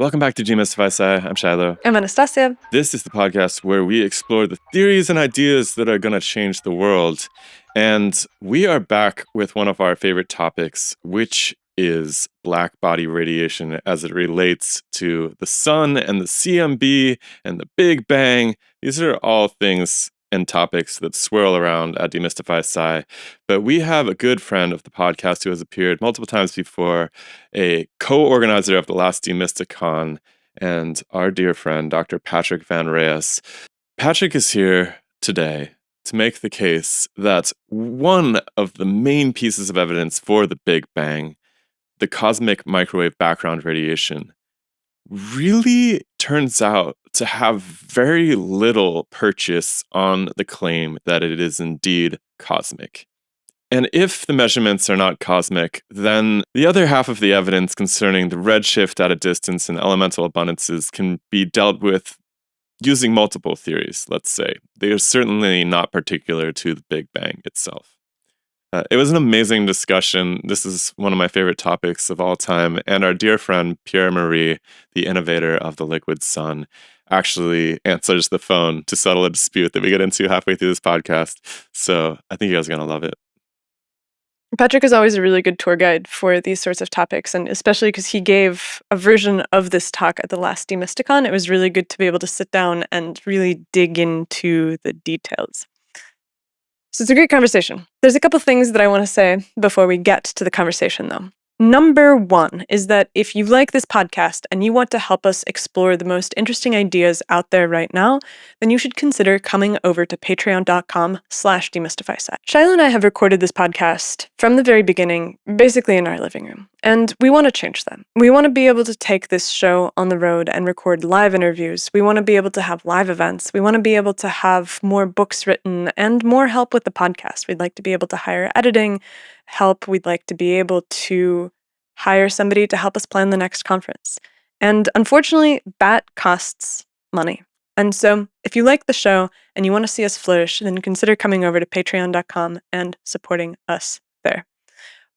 Welcome back to DemystifySci. I'm Shiloh. I'm Anastasia. This is the podcast where we explore the theories and ideas that are going to change the world. And we are back with one of our favorite topics, which is black body radiation as it relates to the sun and the CMB and the Big Bang. These are all things and topics that swirl around at DemystifySci. But we have a good friend of the podcast who has appeared multiple times before, a co-organizer of the last Demysticon, and our dear friend, Dr. Patrick Vanraes. Patrick is here today to make the case that one of the main pieces of evidence for the Big Bang, the cosmic microwave background radiation, really turns out to have very little purchase on the claim that it is indeed cosmic. And if the measurements are not cosmic, then the other half of the evidence concerning the redshift at a distance and elemental abundances can be dealt with using multiple theories, let's say. They are certainly not particular to the Big Bang itself. It was an amazing discussion. This is one of my favorite topics of all time. And our dear friend, Pierre, the innovator of the liquid sun, actually answers the phone to settle a dispute that we get into halfway through this podcast. So I think you guys are going to love it. Patrick is always a really good tour guide for these sorts of topics, and especially because he gave a version of this talk at the last Demysticon. It was really good to be able to sit down and really dig into the details. So it's a great conversation. There's a couple things that I want to say before we get to the conversation, though. Number one is that if you like this podcast and you want to help us explore the most interesting ideas out there right now, then you should consider coming over to patreon.com/demystifysci. Shiloh and I have recorded this podcast from the very beginning, basically in our living room, and we want to change that. We want to be able to take this show on the road and record live interviews. We want to be able to have live events. We want to be able to have more books written and more help with the podcast. We'd like to be able to hire editing help. We'd like to be able to hire somebody to help us plan the next conference. And unfortunately, that costs money. And so if you like the show and you want to see us flourish, then consider coming over to patreon.com and supporting us there.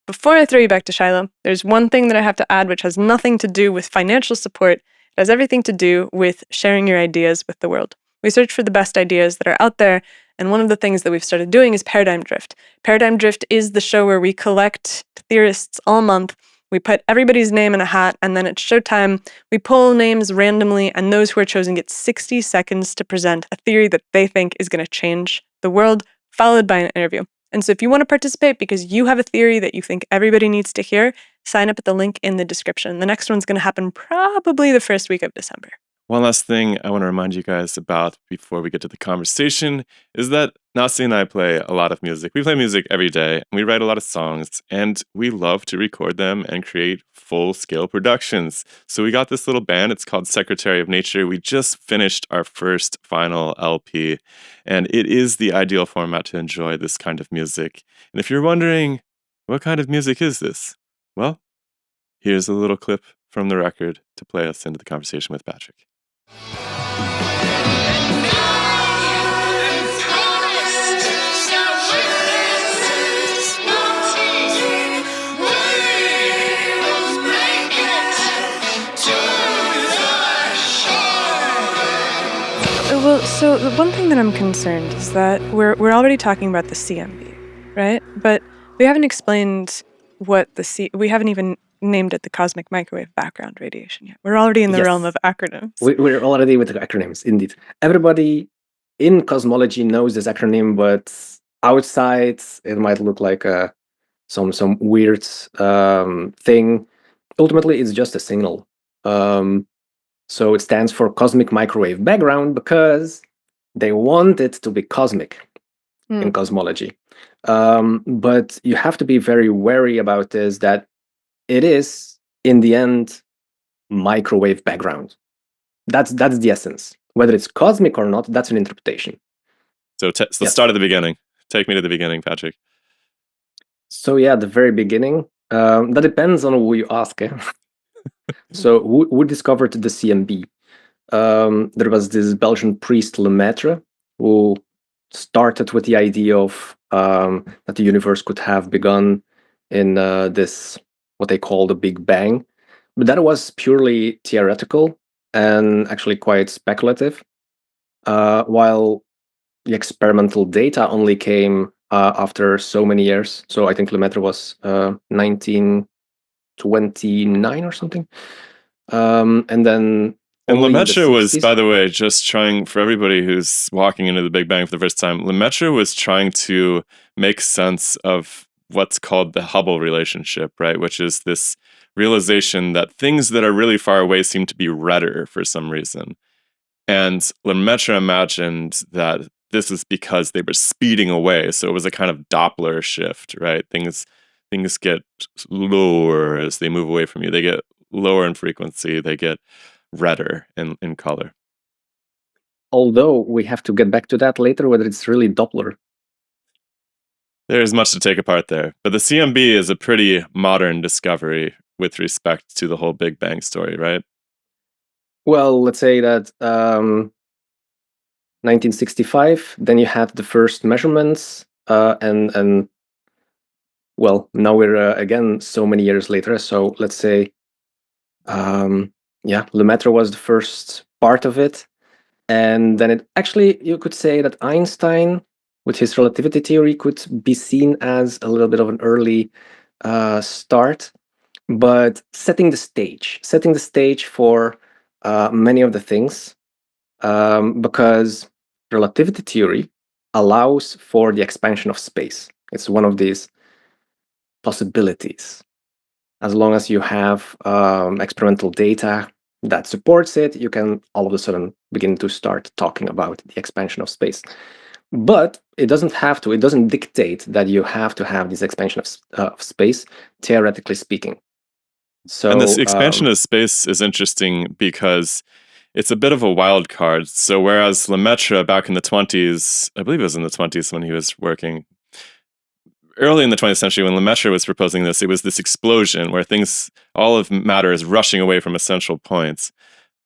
Before I throw you back to Shiloh, there's one thing that I have to add which has nothing to do with financial support. It has everything to do with sharing your ideas with the world. We search for the best ideas that are out there, and one of the things that we've started doing is Paradigm Drift. Paradigm Drift is the show where we collect theorists all month. We put everybody's name in a hat, and then it's showtime. We pull names randomly, and those who are chosen get 60 seconds to present a theory that they think is going to change the world, followed by an interview. And so if you want to participate because you have a theory that you think everybody needs to hear, sign up at the link in the description. The next one's going to happen probably the first week of December. One last thing I want to remind you guys about before we get to the conversation is that Nasi and I play a lot of music. We play music every day, and we write a lot of songs, and we love to record them and create full-scale productions. So we got this little band. It's called Secretary of Nature. We just finished our first final LP, and it is the ideal format to enjoy this kind of music. And if you're wondering, what kind of music is this? Well, here's a little clip from the record to play us into the conversation with Patrick. Well, so the one thing that I'm concerned is that we're already talking about the CMB, right? But we haven't explained what we haven't even named it the cosmic microwave background radiation yet. We're already in the realm of acronyms. We're already with the acronyms, indeed. Everybody in cosmology knows this acronym, but outside it might look like some weird thing. Ultimately, it's just a signal. So it stands for cosmic microwave background because they want it to be cosmic in cosmology. But you have to be very wary about this, that it is, in the end, microwave background. That's the essence. Whether it's cosmic or not, that's an interpretation. So let's start at the beginning. Take me to the beginning, Patrick. So yeah, the very beginning. That depends on who you ask. So who discovered the CMB? There was this Belgian priest Lemaitre who started with the idea of that the universe could have begun in this, what they call the Big Bang, But that was purely theoretical and actually quite speculative, while the experimental data only came after so many years. So I think Lemaitre was 1929 or something. And then And only in the Lemaitre was, 60s. by the way, just trying, for everybody who's walking into the Big Bang for the first time, Lemaitre was trying to make sense of what's called the Hubble relationship, right? Which is this realization that things that are really far away seem to be redder for some reason. And Lemaitre imagined that this is because they were speeding away. So it was a kind of Doppler shift, right? Things get lower as they move away from you. They get lower in frequency. They get redder in color. Although we have to get back to that later, whether it's really Doppler. There's much to take apart there. But the CMB is a pretty modern discovery with respect to the whole Big Bang story, right? Well, let's say that 1965, then you had the first measurements, and well, now we're again so many years later. So let's say, Lemaitre was the first part of it. And then it actually, you could say that Einstein, with his relativity theory, could be seen as a little bit of an early start, but setting the stage for many of the things, because relativity theory allows for the expansion of space. It's one of these possibilities. As long as you have experimental data that supports it, you can all of a sudden begin to start talking about the expansion of space. But it doesn't have to, it doesn't dictate that you have to have this expansion of space, theoretically speaking. So, and this expansion of space is interesting because it's a bit of a wild card. So whereas Lemaitre back in the 20s, I believe it was in the 20s when he was working, early in the 20th century when Lemaitre was proposing this, it was this explosion where all of matter is rushing away from essential points.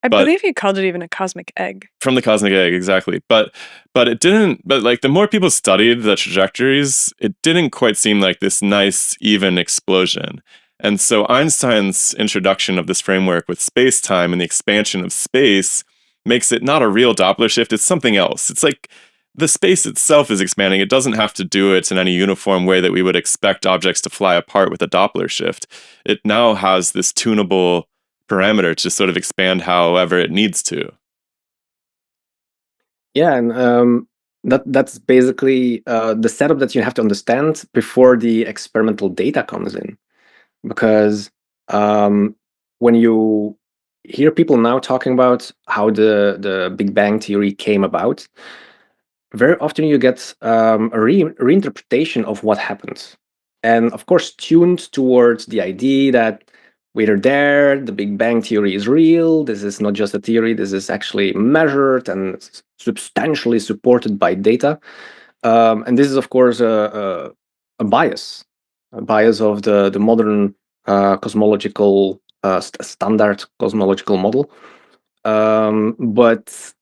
I believe he called it even a cosmic egg. From the cosmic egg, exactly. But it didn't, but like the more people studied the trajectories, it didn't quite seem like this nice, even explosion. And so Einstein's introduction of this framework with space-time and the expansion of space makes it not a real Doppler shift, it's something else. It's like the space itself is expanding. It doesn't have to do it in any uniform way that we would expect objects to fly apart with a Doppler shift. It now has this tunable parameter to sort of expand however it needs to. Yeah, and that's basically the setup that you have to understand before the experimental data comes in. Because when you hear people now talking about how the Big Bang theory came about, very often you get a reinterpretation of what happened. And of course, tuned towards the idea that we're there, the Big Bang theory is real, this is not just a theory, this is actually measured and substantially supported by data. And this is, of course, a bias of the modern cosmological standard cosmological model. But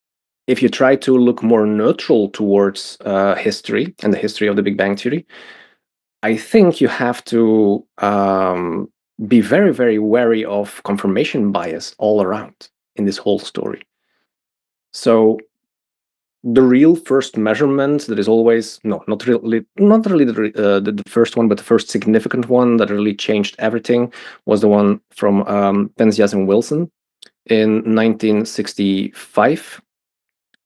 if you try to look more neutral towards history and the history of the Big Bang theory, I think you have to be very, very wary of confirmation bias all around in this whole story. So the real first measurement that is always not really the first one, but the first significant one that really changed everything was the one from Penzias and Wilson in 1965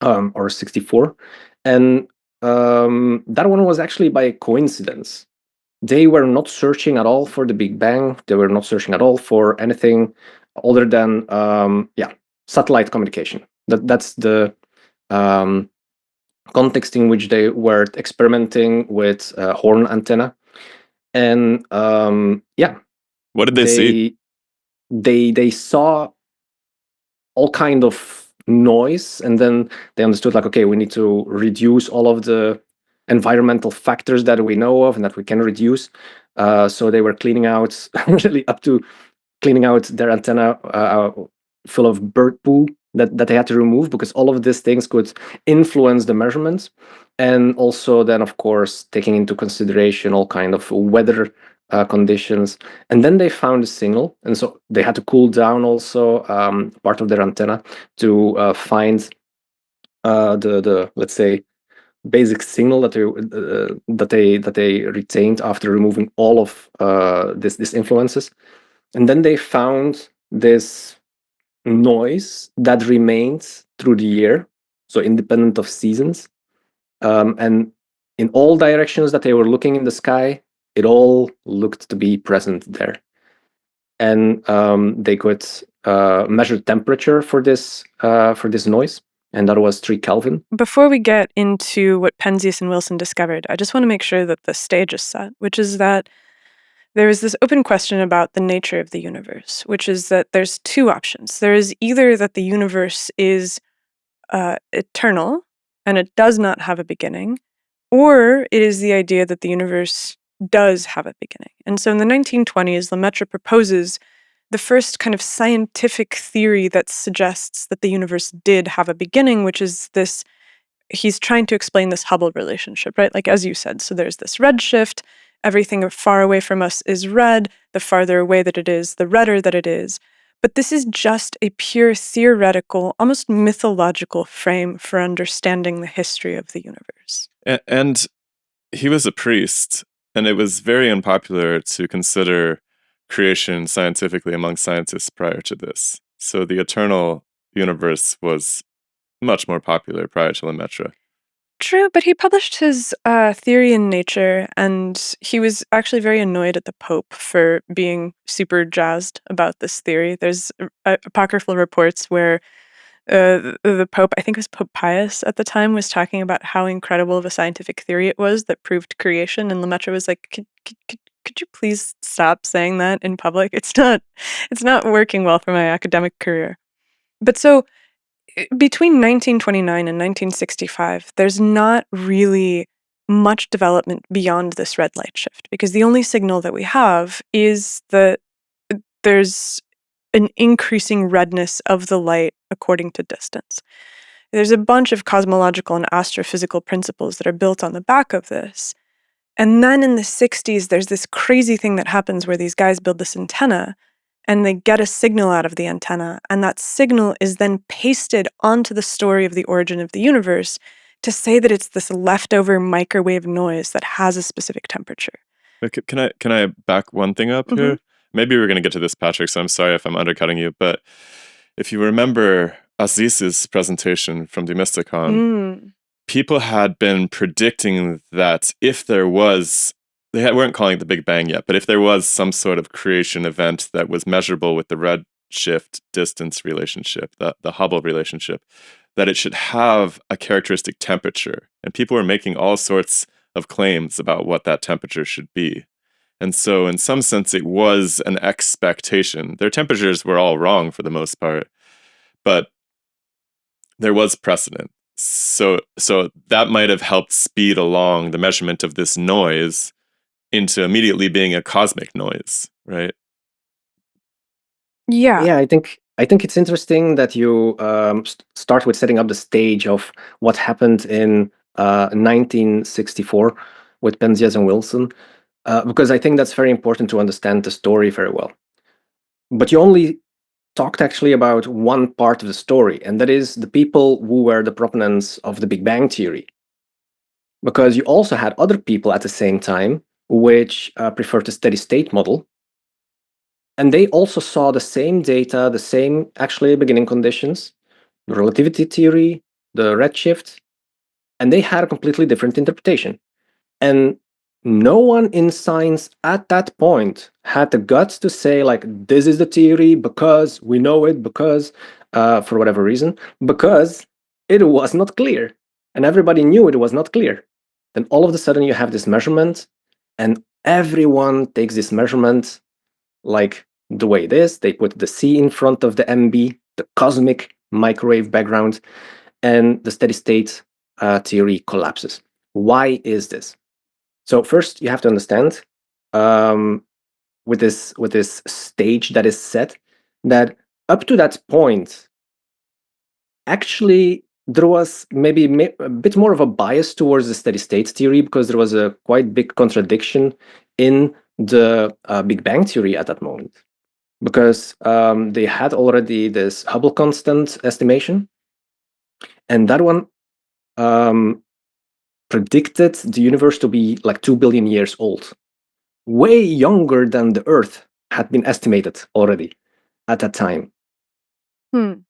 or 64, and that one was actually by coincidence. They were not searching at all for the Big Bang. They were not searching at all for anything other than satellite communication. That's the context in which they were experimenting with horn antenna, and what did they see? They saw all kind of noise, and then they understood, like, okay, we need to reduce all of the environmental factors that we know of and that we can reduce. So they were cleaning out really up to cleaning out their antenna full of bird poo that they had to remove, because all of these things could influence the measurements. And also then, of course, taking into consideration all kind of weather conditions, and then they found a signal, and so they had to cool down also part of their antenna to find the let's say basic signal that they retained after removing all of this influences, and then they found this noise that remained through the year, so independent of seasons, and in all directions that they were looking in the sky, it all looked to be present there. And they could measure temperature for this noise, and that was 3 Kelvin. Before we get into what Penzias and Wilson discovered, I just want to make sure that the stage is set, which is that there is this open question about the nature of the universe, which is that there's 2 options. There is either that the universe is eternal and it does not have a beginning, or it is the idea that the universe does have a beginning. And so in the 1920s, Lemaitre proposes the first kind of scientific theory that suggests that the universe did have a beginning, which is this, he's trying to explain this Hubble relationship, right? Like, as you said, so there's this redshift, everything far away from us is red, the farther away that it is, the redder that it is. But this is just a pure theoretical, almost mythological frame for understanding the history of the universe. And he was a priest, and it was very unpopular to consider creation scientifically among scientists prior to this. So the eternal universe was much more popular prior to Lemaitre. True, but he published his theory in Nature, and he was actually very annoyed at the Pope for being super jazzed about this theory. There's apocryphal reports where the Pope, I think it was Pope Pius at the time, was talking about how incredible of a scientific theory it was that proved creation, and Lemaitre was like, could you please stop saying that in public? It's not working well for my academic career. But so between 1929 and 1965, there's not really much development beyond this red light shift, because the only signal that we have is that there's an increasing redness of the light according to distance. There's a bunch of cosmological and astrophysical principles that are built on the back of this. And then in the 60s, there's this crazy thing that happens where these guys build this antenna, and they get a signal out of the antenna, and that signal is then pasted onto the story of the origin of the universe to say that it's this leftover microwave noise that has a specific temperature. Can I back one thing up here? Maybe we're going to get to this, Patrick, so I'm sorry if I'm undercutting you, but if you remember Aziz's presentation from Demystify, people had been predicting that if there was, weren't calling it the Big Bang yet, but if there was some sort of creation event that was measurable with the Redshift-Distance relationship, the Hubble relationship, that it should have a characteristic temperature. And people were making all sorts of claims about what that temperature should be. And so in some sense, it was an expectation. Their temperatures were all wrong for the most part, but there was precedent. So that might have helped speed along the measurement of this noise into immediately being a cosmic noise, right? Yeah, I think it's interesting that you start with setting up the stage of what happened in 1964 with Penzias and Wilson, because I think that's very important to understand the story very well. But you only talked actually about one part of the story, and that is the people who were the proponents of the Big Bang theory. Because you also had other people at the same time which preferred the steady state model, and they also saw the same data, the same actually beginning conditions, the relativity theory, the redshift, and they had a completely different interpretation. And no one in science at that point had the guts to say, like, this is the theory because we know it, because for whatever reason, because it was not clear. And everybody knew it was not clear. Then all of a sudden you have this measurement, and everyone takes this measurement like the way it is. They put the C in front of the MB, the cosmic microwave background, and the steady state theory collapses. Why is this? So first, you have to understand, with this stage that is set, that up to that point, actually there was maybe a bit more of a bias towards the steady state theory, because there was a quite big contradiction in the Big Bang Theory at that moment, because they had already this Hubble constant estimation, and that one predicted the universe to be like 2 billion years old, way younger than the Earth had been estimated already at that time. And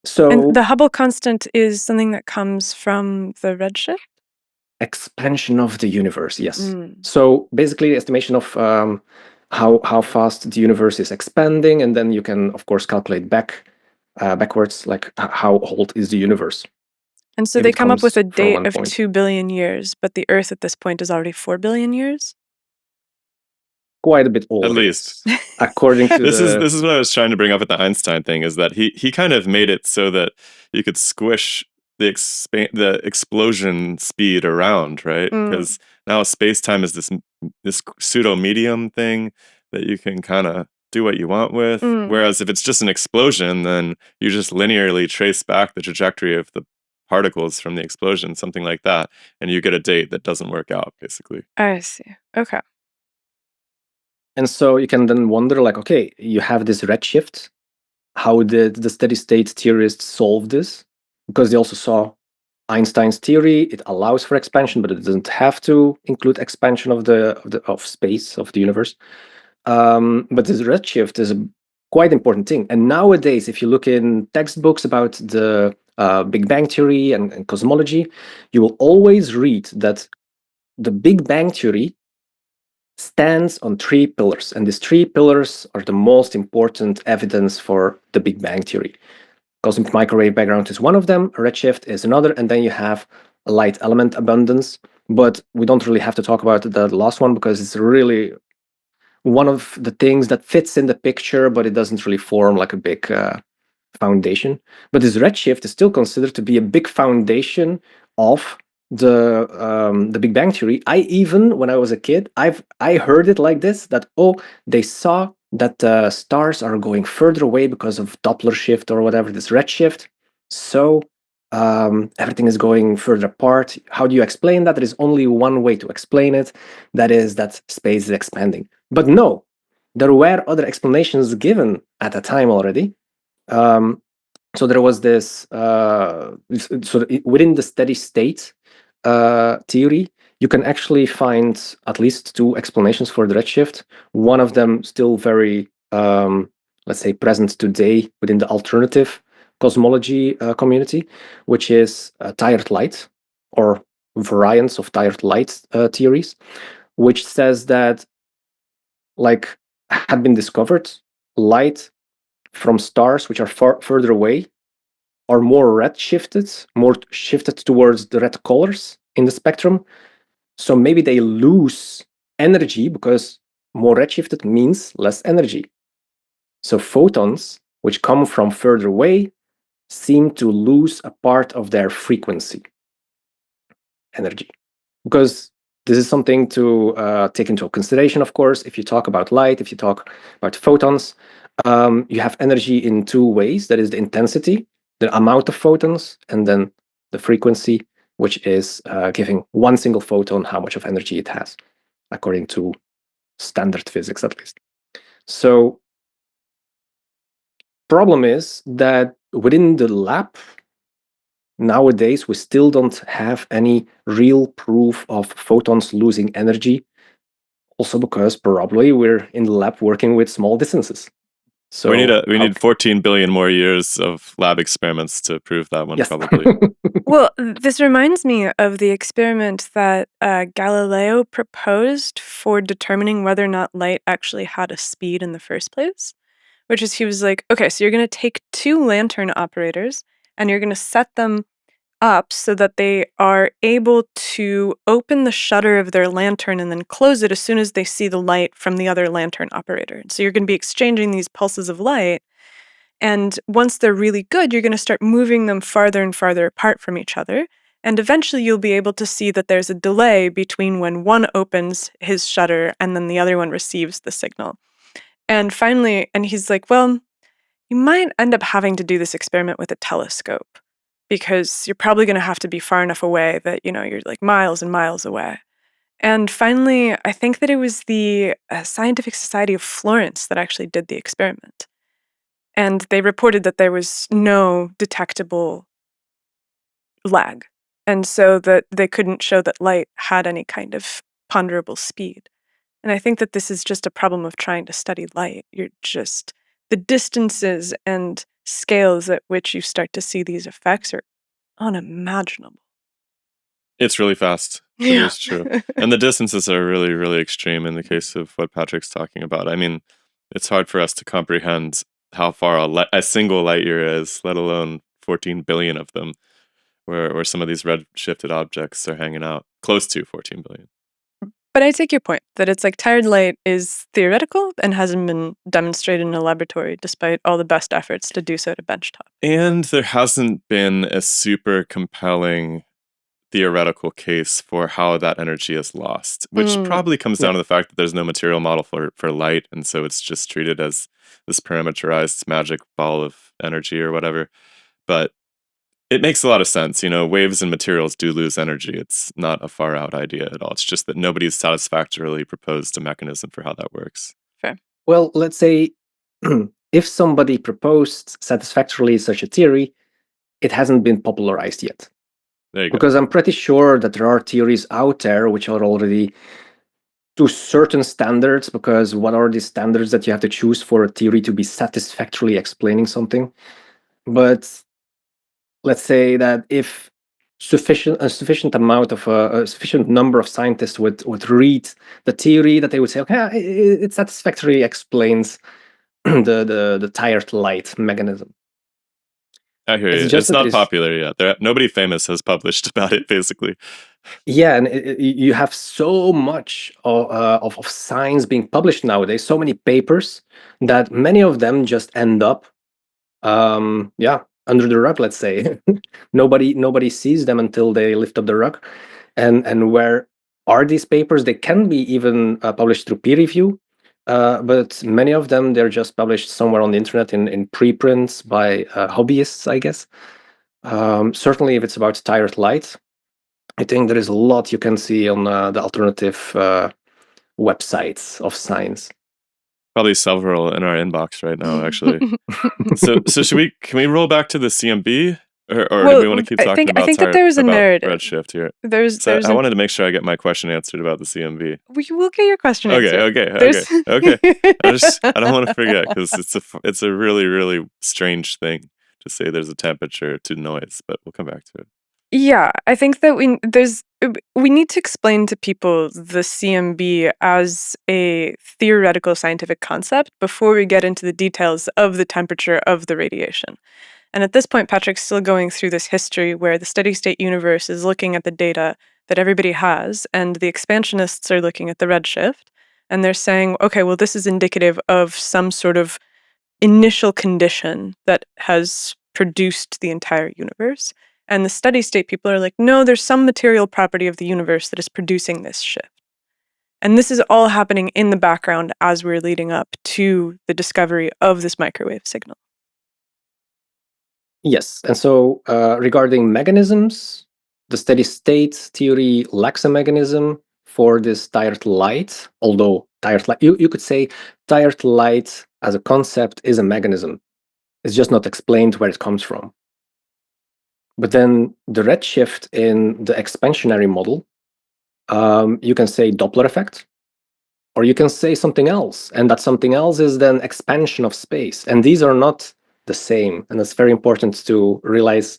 So the Hubble constant is something that comes from the redshift? expansion of the universe, yes. So basically, estimation of how fast the universe is expanding, and then you can, of course, calculate backwards, like how old is the universe. And so if they it come up with comes a from date one of point. 2 billion years, but the Earth at this point is already 4 billion years? Quite a bit older, At least. yes. According to This is what I was trying to bring up at the Einstein thing, is that he kind of made it so that you could squish the explosion speed around, right? Because now space-time is this pseudo medium thing that you can kind of do what you want with. Whereas if it's just an explosion, then you just linearly trace back the trajectory of the particles from the explosion, something like that, and you get a date that doesn't work out, basically. I see. Okay. And so you can then wonder, like, okay, you have this redshift. How did the steady state theorists solve this? Because they also saw Einstein's theory. It allows for expansion, but it doesn't have to include expansion of space, of the universe. But this redshift is a quite important thing. And nowadays, if you look in textbooks about the Big Bang Theory and cosmology, you will always read that the Big Bang Theory stands on 3 pillars. And these 3 pillars are the most important evidence for the Big Bang Theory. Cosmic microwave background is one of them, redshift is another, and then you have light element abundance. But we don't really have to talk about the last one because it's really one of the things that fits in the picture, but it doesn't really form like a big foundation. But this redshift is still considered to be a big foundation of the Big Bang Theory. I even, when I was a kid, I heard it like this, that they saw that stars are going further away because of Doppler shift or whatever, this redshift. So everything is going further apart. How do you explain that? There is only one way to explain it. That is that space is expanding. But no, there were other explanations given at the time already. So there was this, within the steady state theory, you can actually find at least 2 explanations for the redshift. One of them still very, let's say, present today within the alternative cosmology community, which is tired light, or variants of tired light theories, which says that, like, had been discovered, light from stars which are further away are more more shifted towards the red colors in the spectrum. So maybe they lose energy because more redshifted means less energy. So photons, which come from further away, seem to lose a part of their frequency energy. Because this is something to take into consideration, of course. If you talk about light, if you talk about photons, you have energy in 2 ways. That is the intensity, the amount of photons, and then the frequency, which is giving one single photon how much of energy it has, according to standard physics, at least. So problem is that within the lab, nowadays, we still don't have any real proof of photons losing energy. Also because probably we're in the lab working with small distances. So we need 14 billion more years of lab experiments to prove that one, yes. probably. Well, this reminds me of the experiment that Galileo proposed for determining whether or not light actually had a speed in the first place, which is he was like, okay, so you're going to take 2 lantern operators and you're going to set them up so that they are able to open the shutter of their lantern and then close it as soon as they see the light from the other lantern operator. So you're going to be exchanging these pulses of light. And once they're really good, you're going to start moving them farther and farther apart from each other. And eventually you'll be able to see that there's a delay between when one opens his shutter and then the other one receives the signal. And finally, and he's like, well, you might end up having to do this experiment with a telescope because you're probably going to have to be far enough away that, you're like miles and miles away. And finally, I think that it was the Scientific Society of Florence that actually did the experiment. And they reported that there was no detectable lag. And so that they couldn't show that light had any kind of ponderable speed. And I think that this is just a problem of trying to study light. The distances and scales at which you start to see these effects are unimaginable. It's really fast. It is true. And the distances are really, really extreme in the case of what Patrick's talking about. I mean, it's hard for us to comprehend how far a single light year is, let alone 14 billion of them, where some of these red-shifted objects are hanging out, close to 14 billion. But I take your point that it's like tired light is theoretical and hasn't been demonstrated in a laboratory despite all the best efforts to do so at a benchtop. And there hasn't been a super compelling theoretical case for how that energy is lost, which probably comes down to the fact that there's no material model for light, and so it's just treated as this parameterized magic ball of energy or whatever. But it makes a lot of sense. You know, waves and materials do lose energy. It's not a far out idea at all. It's just that nobody's satisfactorily proposed a mechanism for how that works. Fair. Well, let's say if somebody proposed satisfactorily such a theory, it hasn't been popularized yet. There you go. Because I'm pretty sure that there are theories out there which are already to certain standards, because what are the standards that you have to choose for a theory to be satisfactorily explaining something? But let's say that if a sufficient amount of a sufficient number of scientists would read the theory, that they would say, okay, it satisfactorily explains the tired light mechanism. I hear you. It's not popular yet. Nobody famous has published about it, basically. Yeah, and you have so much of science being published nowadays, so many papers, that many of them just end up, under the rug, let's say. Nobody sees them until they lift up the rug. And where are these papers? They can be even published through peer review, but many of them, they're just published somewhere on the internet in preprints by hobbyists, I guess. Certainly, if it's about tired light, I think there is a lot you can see on the alternative websites of science. Probably several in our inbox right now, actually. So can we roll back to the CMB? Or do we want to keep talking about Redshift here? I wanted to make sure I get my question answered about the CMB. We will get your question answered. Okay. I don't want to forget, because it's a really, really strange thing to say there's a temperature to noise, but we'll come back to it. Yeah, I think that we need to explain to people the CMB as a theoretical scientific concept before we get into the details of the temperature of the radiation. And at this point, Patrick's still going through this history where the steady-state universe is looking at the data that everybody has, and the expansionists are looking at the redshift, and they're saying, okay, well, this is indicative of some sort of initial condition that has produced the entire universe. And the steady-state people are like, no, there's some material property of the universe that is producing this shift. And this is all happening in the background as we're leading up to the discovery of this microwave signal. Yes, and so regarding mechanisms, the steady-state theory lacks a mechanism for this tired light, although tired light, you could say tired light as a concept is a mechanism. It's just not explained where it comes from. But then the redshift in the expansionary model, you can say Doppler effect, or you can say something else, and that something else is then expansion of space. And these are not the same, and it's very important to realize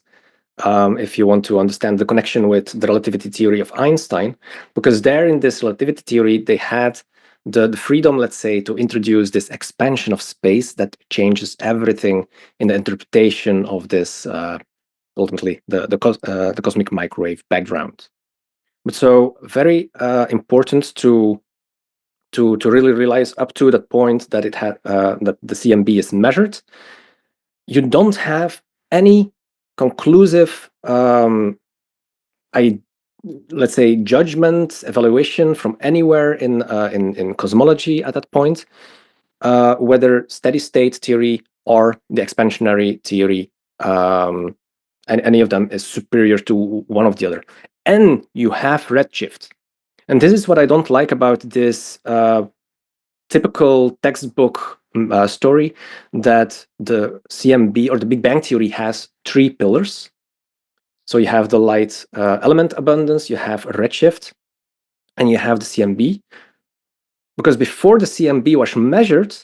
if you want to understand the connection with the relativity theory of Einstein, because there in this relativity theory, they had the freedom, let's say, to introduce this expansion of space that changes everything in the interpretation of this, ultimately, the cosmic microwave background. But so very important to really realize up to that point that it had that the CMB is measured. You don't have any conclusive, let's say, judgment, evaluation from anywhere in cosmology at that point, whether steady-state theory or the expansionary theory, and any of them is superior to one of the other. And you have redshift. And this is what I don't like about this typical textbook story, that the CMB or the Big Bang Theory has three pillars. So you have the light element abundance, you have redshift, and you have the CMB. Because before the CMB was measured,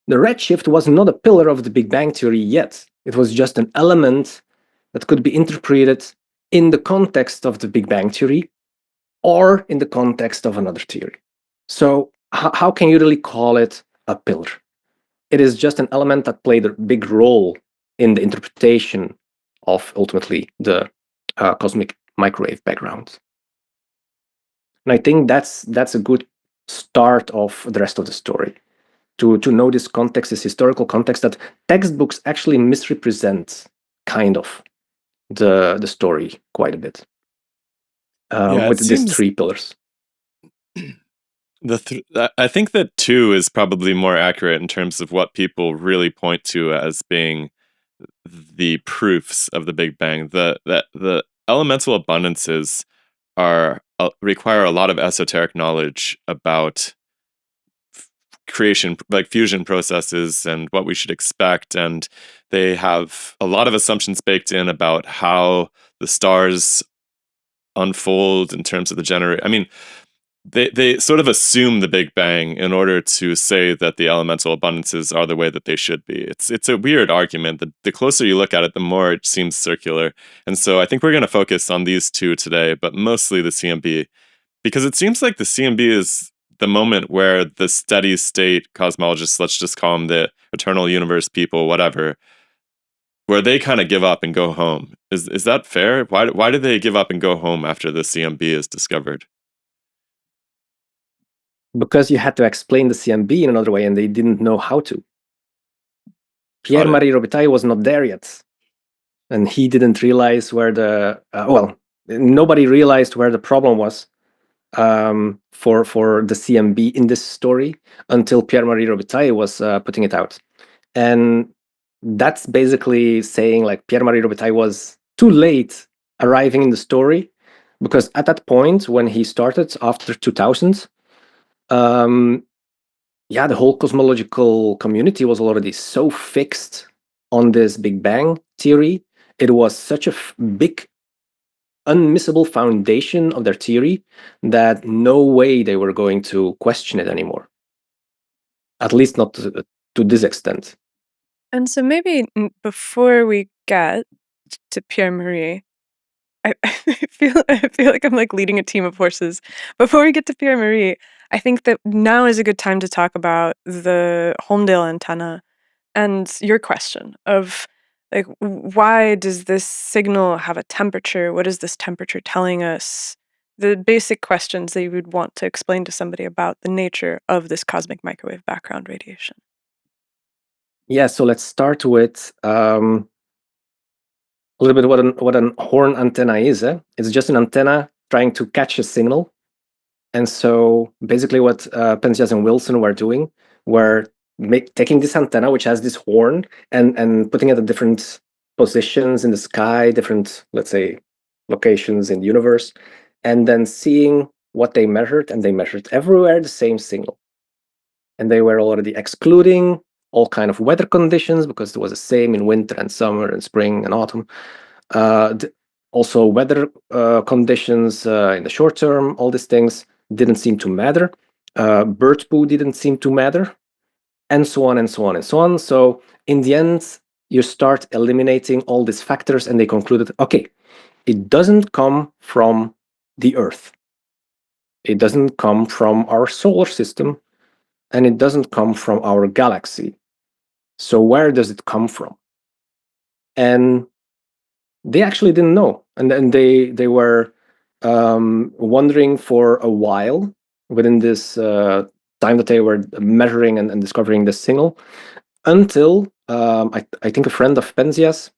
the redshift was not a pillar of the Big Bang Theory yet. It was just an element that could be interpreted in the context of the Big Bang Theory or in the context of another theory. So how can you really call it a pillar? It is just an element that played a big role in the interpretation of ultimately the cosmic microwave background. And I think that's a good start of the rest of the story. To know this context, this historical context that textbooks actually misrepresent kind of the story quite a bit. With these three pillars. I think that 2 is probably more accurate in terms of what people really point to as being the proofs of the Big Bang. The elemental abundances require a lot of esoteric knowledge about creation, like fusion processes and what we should expect, and they have a lot of assumptions baked in about how the stars unfold in terms of the I mean, they sort of assume the Big Bang in order to say that the elemental abundances are the way that they should be. It's a weird argument. The closer you look at it, the more it seems circular. And so I think we're going to focus on these two today, but mostly the CMB, because it seems like the CMB is the moment where the steady state cosmologists, let's just call them the eternal universe people, whatever, where they kind of give up and go home. Is that fair? Why do they give up and go home after the CMB is discovered? Because you had to explain the CMB in another way, and they didn't know how to. Pierre-Marie Robitaille was not there yet, and he didn't realize where nobody realized where the problem was for the CMB in this story until Pierre-Marie Robitaille was putting it out. And that's basically saying like Pierre-Marie Robitaille was too late arriving in the story, because at that point when he started after 2000, the whole cosmological community was already so fixed on this Big Bang theory. It was such a big, unmissable foundation of their theory that no way they were going to question it anymore. At least not to this extent. And so maybe before we get to Pierre-Marie, I feel like I'm like leading a team of horses. Before we get to Pierre-Marie, I think that now is a good time to talk about the Holmdel antenna and your question of like, why does this signal have a temperature? What is this temperature telling us? The basic questions that you would want to explain to somebody about the nature of this cosmic microwave background radiation. Yeah, so let's start with a little bit what an horn antenna is. It's just an antenna trying to catch a signal. And so basically what Penzias and Wilson were doing were taking this antenna, which has this horn, and putting it at different positions in the sky, different, let's say, locations in the universe, and then seeing what they measured, and they measured everywhere the same signal. And they were already excluding all kind of weather conditions, because it was the same in winter and summer and spring and autumn. Also weather conditions in the short term, all these things didn't seem to matter. Bird poo didn't seem to matter, and so on and so on and so on. So in the end, you start eliminating all these factors, and they concluded, okay, it doesn't come from the Earth. It doesn't come from our solar system, and it doesn't come from our galaxy. So where does it come from? And they actually didn't know. And then they were wondering for a while within this time that they were measuring and discovering this signal, until I think a friend of Penzias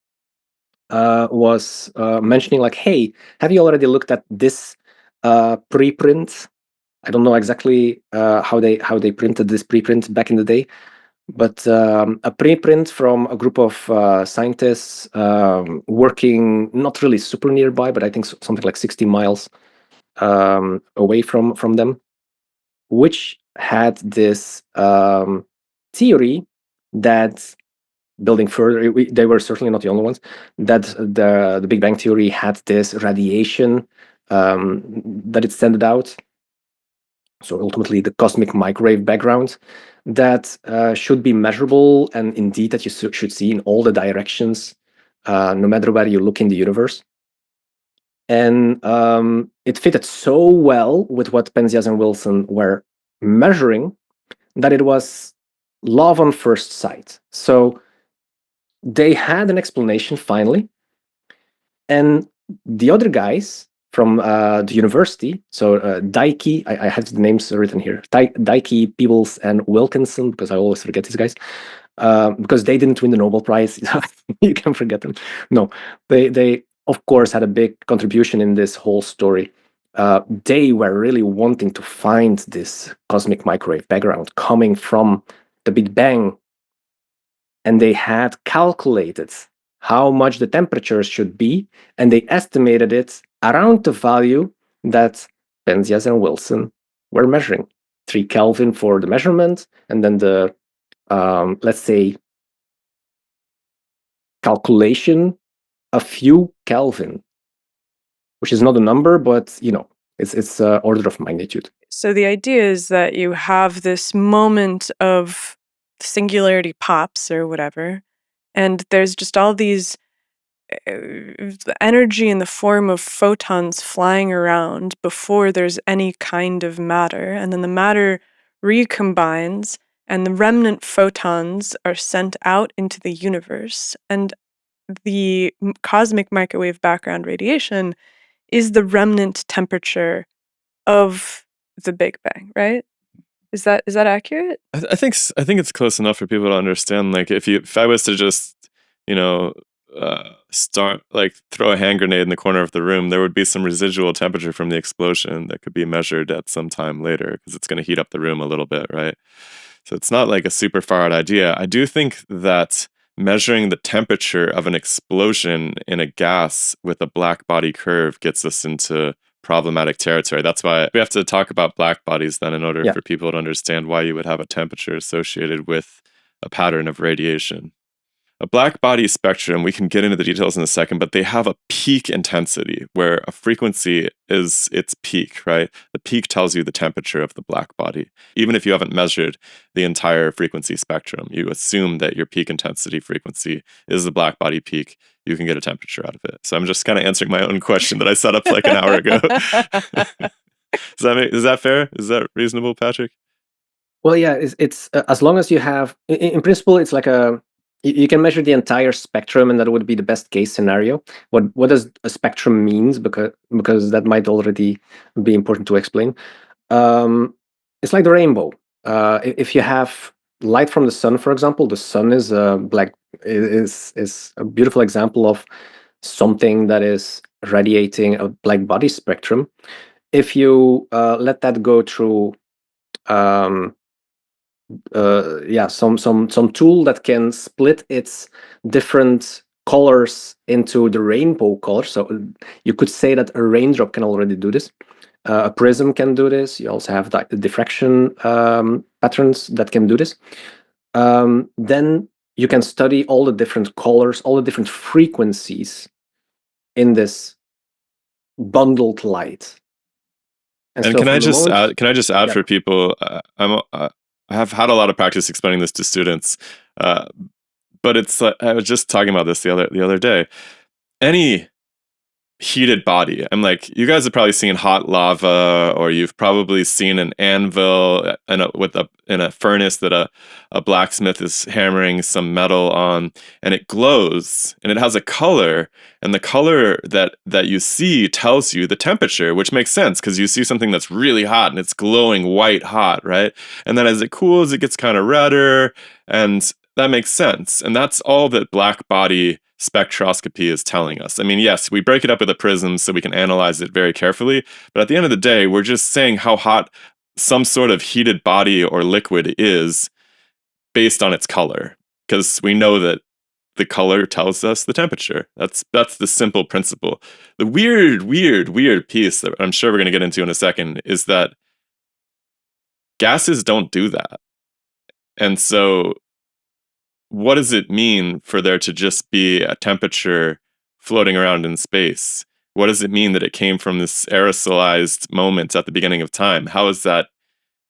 was mentioning like, hey, have you already looked at this preprint? I don't know exactly how they printed this preprint back in the day, but a preprint from a group of scientists working not really super nearby, but I think something like 60 miles away from them, which had this theory that, building further, they were certainly not the only ones, that the Big Bang Theory had this radiation that it sent out. So ultimately, the cosmic microwave background that should be measurable, and indeed that you should see in all the directions, no matter where you look in the universe. And it fitted so well with what Penzias and Wilson were measuring that it was love on first sight. So they had an explanation finally. And the other guys from the university, so Dike, I have the names written here, Dike, Peebles, and Wilkinson, because I always forget these guys, because they didn't win the Nobel Prize. You can forget them. No, they of course had a big contribution in this whole story. They were really wanting to find this cosmic microwave background coming from the Big Bang, and they had calculated how much the temperature should be, and they estimated it around the value that Penzias and Wilson were measuring. 3 Kelvin for the measurement, and then the, let's say, calculation, a few Kelvin, which is not a number, but, it's order of magnitude. So the idea is that you have this moment of singularity pops or whatever, and there's just all these energy in the form of photons flying around before there's any kind of matter, and then the matter recombines and the remnant photons are sent out into the universe, and the cosmic microwave background radiation is the remnant temperature of the Big Bang, right? Is that accurate? I think it's close enough for people to understand. Like, if I was to just, start, like, throw a hand grenade in the corner of the room, there would be some residual temperature from the explosion that could be measured at some time later, because it's going to heat up the room a little bit, right? So it's not like a super far out idea. I do think that measuring the temperature of an explosion in a gas with a black body curve gets us into problematic territory. That's why we have to talk about black bodies then, in order for people to understand why you would have a temperature associated with a pattern of radiation. A black body spectrum, we can get into the details in a second, but they have a peak intensity where a frequency is its peak, right? The peak tells you the temperature of the black body. Even if you haven't measured the entire frequency spectrum, you assume that your peak intensity frequency is the black body peak. You can get a temperature out of it. So I'm just kind of answering my own question that I set up like an hour ago. Is that fair? Is that reasonable, Patrick? Well, yeah, it's as long as you have, in principle, it's like you can measure the entire spectrum, and that would be the best case scenario. What does a spectrum means? Because that might already be important to explain. It's like the rainbow. If you have light from the sun, for example, the sun is is a beautiful example of something that is radiating a black body spectrum. If you let that go through some tool that can split its different colors into the rainbow color. So you could say that a raindrop can already do this. A prism can do this. You also have the diffraction patterns that can do this. Then you can study all the different colors, all the different frequencies in this bundled light. And so can I just add for people? I have had a lot of practice explaining this to students, but it's I was just talking about this the other day. Any heated body, I'm like, you guys have probably seen hot lava, or you've probably seen an anvil in a furnace that a blacksmith is hammering some metal on, and it glows and it has a color, and the color that you see tells you the temperature, which makes sense because you see something that's really hot and it's glowing white hot, right? And then as it cools, it gets kind of redder, and that makes sense. And that's all that black body spectroscopy is telling us. I mean, yes, we break it up with a prism so we can analyze it very carefully, but at the end of the day, we're just saying how hot some sort of heated body or liquid is based on its color, because we know that the color tells us the temperature. That's the simple principle. The weird piece that I'm sure we're going to get into in a second is that gases don't do that. And so what does it mean for there to just be a temperature floating around in space? What does it mean that it came from this aerosolized moment at the beginning of time? How is that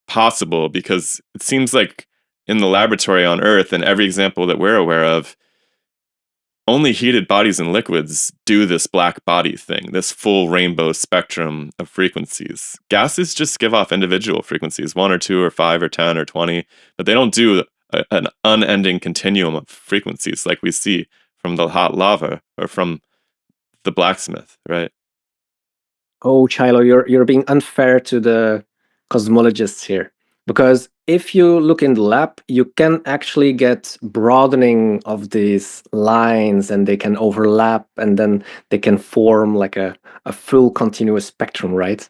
possible? Because it seems like in the laboratory on Earth, and every example that we're aware of, only heated bodies and liquids do this black body thing, this full rainbow spectrum of frequencies. Gases just give off individual frequencies, 1 or 2 or 5 or 10 or 20, but they don't do an unending continuum of frequencies like we see from the hot lava or from the blacksmith, right? Oh, Chilo, you're being unfair to the cosmologists here. Because if you look in the lab, you can actually get broadening of these lines and they can overlap and then they can form like a full continuous spectrum, right?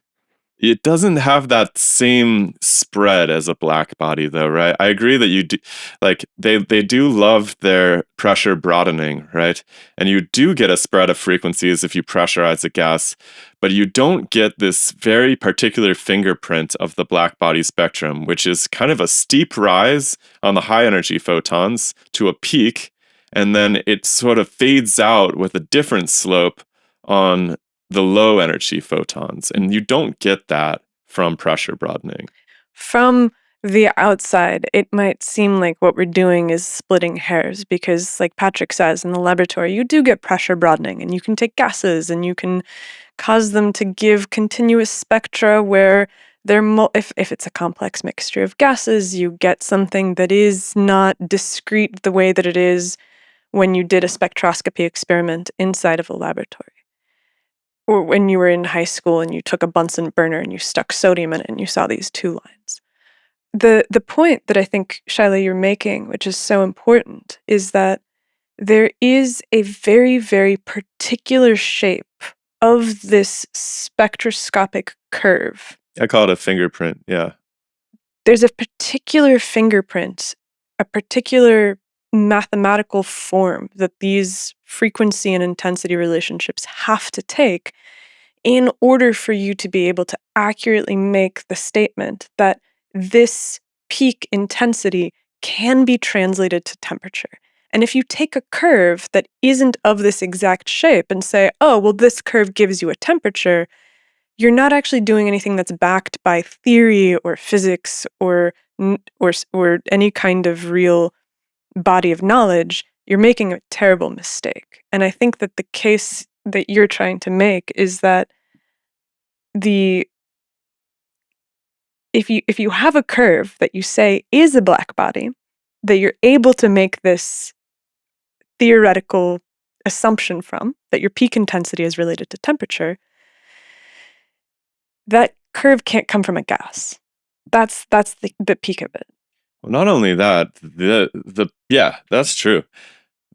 It doesn't have that same spread as a black body, though, right? I agree that you do, like they do love their pressure broadening, right? And you do get a spread of frequencies if you pressurize a gas, but you don't get this very particular fingerprint of the black body spectrum, which is kind of a steep rise on the high energy photons to a peak, and then it sort of fades out with a different slope on the low energy photons, and you don't get that from pressure broadening. From the outside, it might seem like what we're doing is splitting hairs because, like Patrick says, in the laboratory, you do get pressure broadening, and you can take gases and you can cause them to give continuous spectra where they're if it's a complex mixture of gases, you get something that is not discrete the way that it is when you did a spectroscopy experiment inside of a laboratory. Or when you were in high school and you took a Bunsen burner and you stuck sodium in it and you saw these two lines. The point that I think, Shaila, you're making, which is so important, is that there is a very, very particular shape of this spectroscopic curve. I call it a fingerprint, yeah. There's a particular fingerprint, a particular mathematical form that these frequency and intensity relationships have to take in order for you to be able to accurately make the statement that this peak intensity can be translated to temperature. And if you take a curve that isn't of this exact shape and say, oh, well, this curve gives you a temperature, you're not actually doing anything that's backed by theory or physics or any kind of real body of knowledge. You're making a terrible mistake. And I think that the case that you're trying to make is that if you have a curve that you say is a black body, that you're able to make this theoretical assumption from, that your peak intensity is related to temperature, that curve can't come from a gas. That's the peak of it. Well, not only that, yeah, that's true.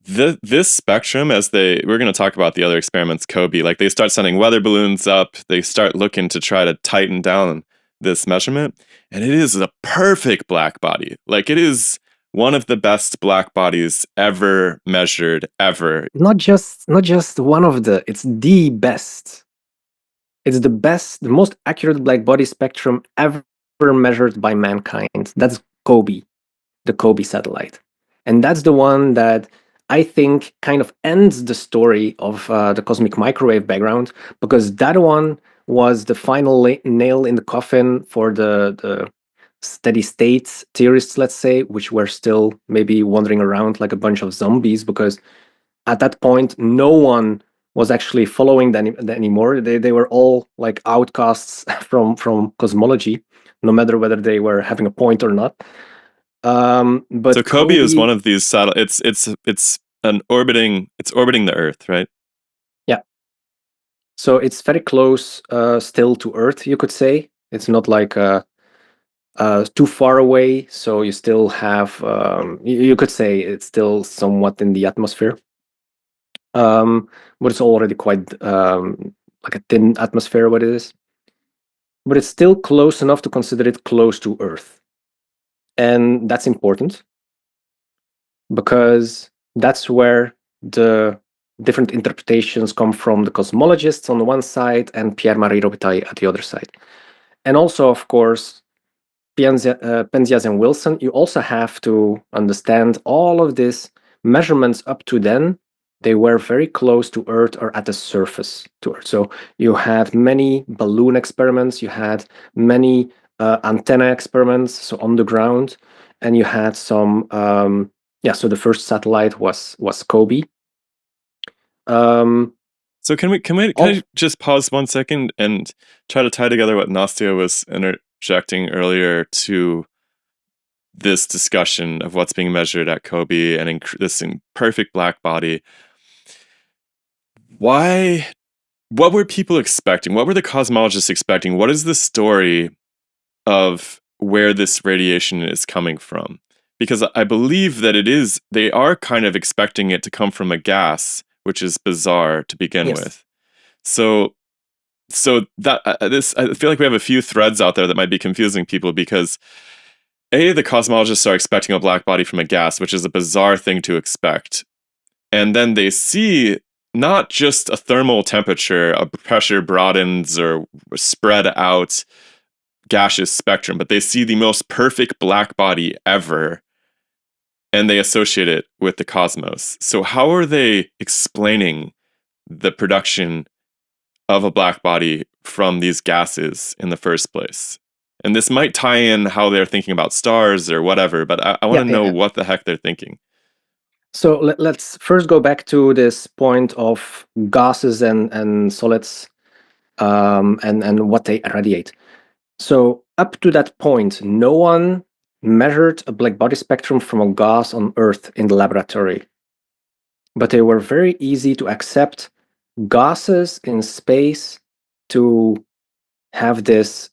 This spectrum, we're going to talk about the other experiments, COBE, like they start sending weather balloons up, they start looking to try to tighten down this measurement, and it is a perfect black body. Like it is one of the best black bodies ever measured, ever. Not just one of it's the best. It's the best, the most accurate black body spectrum ever measured by mankind. That's COBE, the COBE satellite. And that's the one that I think kind of ends the story of the cosmic microwave background, because that one was the final nail in the coffin for the steady state theorists, let's say, which were still maybe wandering around like a bunch of zombies, because at that point, no one was actually following them anymore. They were all like outcasts from cosmology, no matter whether they were having a point or not. But So COBE is one of these satellites. It's orbiting the Earth, right? Yeah. So it's very close still to Earth, you could say. It's not like too far away. So you still have, you could say it's still somewhat in the atmosphere. But it's already quite like a thin atmosphere, what it is. But it's still close enough to consider it close to Earth. And that's important because That's where the different interpretations come from the cosmologists on the one side and Pierre-Marie Robitaille at the other side. And also, of course, Penzias and Wilson, you also have to understand all of these measurements up to then. They were very close to Earth or at the surface to Earth. So you had many balloon experiments, you had many antenna experiments, so on the ground, and you had some. So the first satellite was COBE. So can I just pause 1 second and try to tie together what Nastia was interjecting earlier to this discussion of what's being measured at COBE and this perfect black body? What were people expecting? What were the cosmologists expecting? What is the story of where this radiation is coming from? Because I believe that they are kind of expecting it to come from a gas, which is bizarre to begin with. So that I feel like we have a few threads out there that might be confusing people, because the cosmologists are expecting a black body from a gas, which is a bizarre thing to expect. And then they see not just a thermal temperature, a pressure broadens or spread out gaseous spectrum, but they see the most perfect black body ever, and they associate it with the cosmos. So how are they explaining the production of a black body from these gases in the first place? And this might tie in how they're thinking about stars or whatever, but I want to know what the heck they're thinking. So let's first go back to this point of gases and solids and what they irradiate. So up to that point, no one measured a black body spectrum from a gas on Earth in the laboratory. But they were very easy to accept gases in space to have this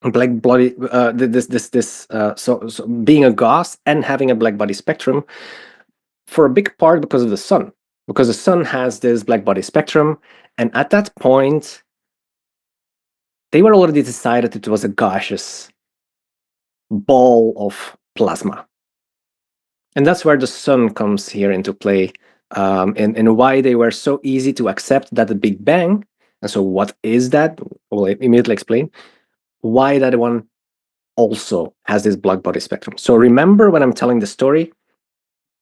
black body, so being a gas and having a black body spectrum, for a big part because of the sun, because the sun has this black body spectrum, and at that point, they were already decided it was a gaseous ball of plasma. And that's where the sun comes here into play, and why they were so easy to accept that the Big Bang. And so what is that? We'll immediately explain why that one also has this black body spectrum. So remember when I'm telling the story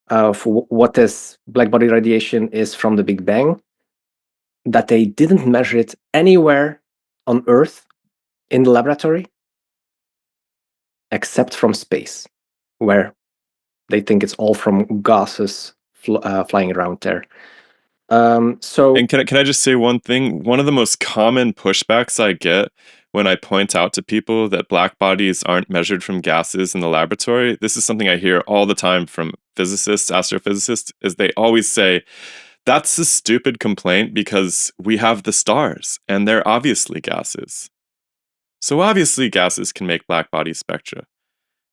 of what this black body radiation is from the Big Bang, that they didn't measure it anywhere on Earth in the laboratory except from space, where they think it's all from gases flying around there. And can I just say one thing? One of the most common pushbacks I get when I point out to people that black bodies aren't measured from gases in the laboratory, this is something I hear all the time from physicists, astrophysicists, is they always say, that's a stupid complaint because we have the stars and they're obviously gases. So obviously gases can make black body spectra,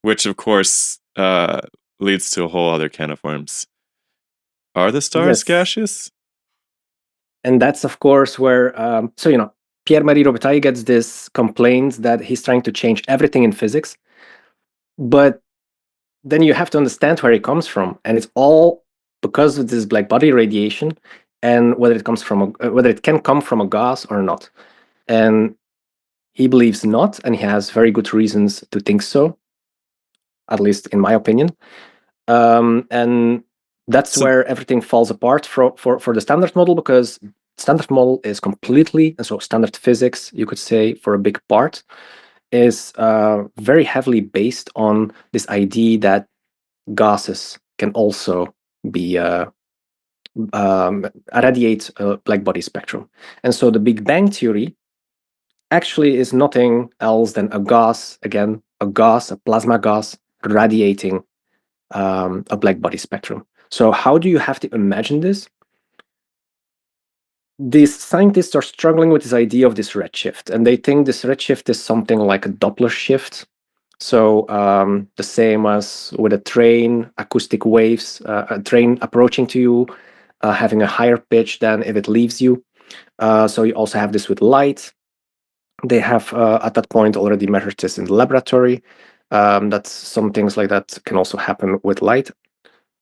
which of course leads to a whole other can of worms. Are the stars gaseous? And that's, of course, where, Pierre-Marie Robitaille gets this complaint that he's trying to change everything in physics. But then you have to understand where it comes from. And it's all because of this black body radiation and whether it can come from a gas or not. And he believes not, and he has very good reasons to think so, at least in my opinion. And that's where everything falls apart for the standard model, because standard model is completely, and so standard physics, you could say, for a big part, is very heavily based on this idea that gases can also be irradiate a black body spectrum. And so the Big Bang theory actually is nothing else than a gas, a plasma gas, radiating a black body spectrum. So how do you have to imagine this? These scientists are struggling with this idea of this redshift, and they think this redshift is something like a Doppler shift. So the same as with a train, acoustic waves, a train approaching to you, having a higher pitch than if it leaves you. So you also have this with light. They have at that point already measured this in the laboratory. That some things like that can also happen with light.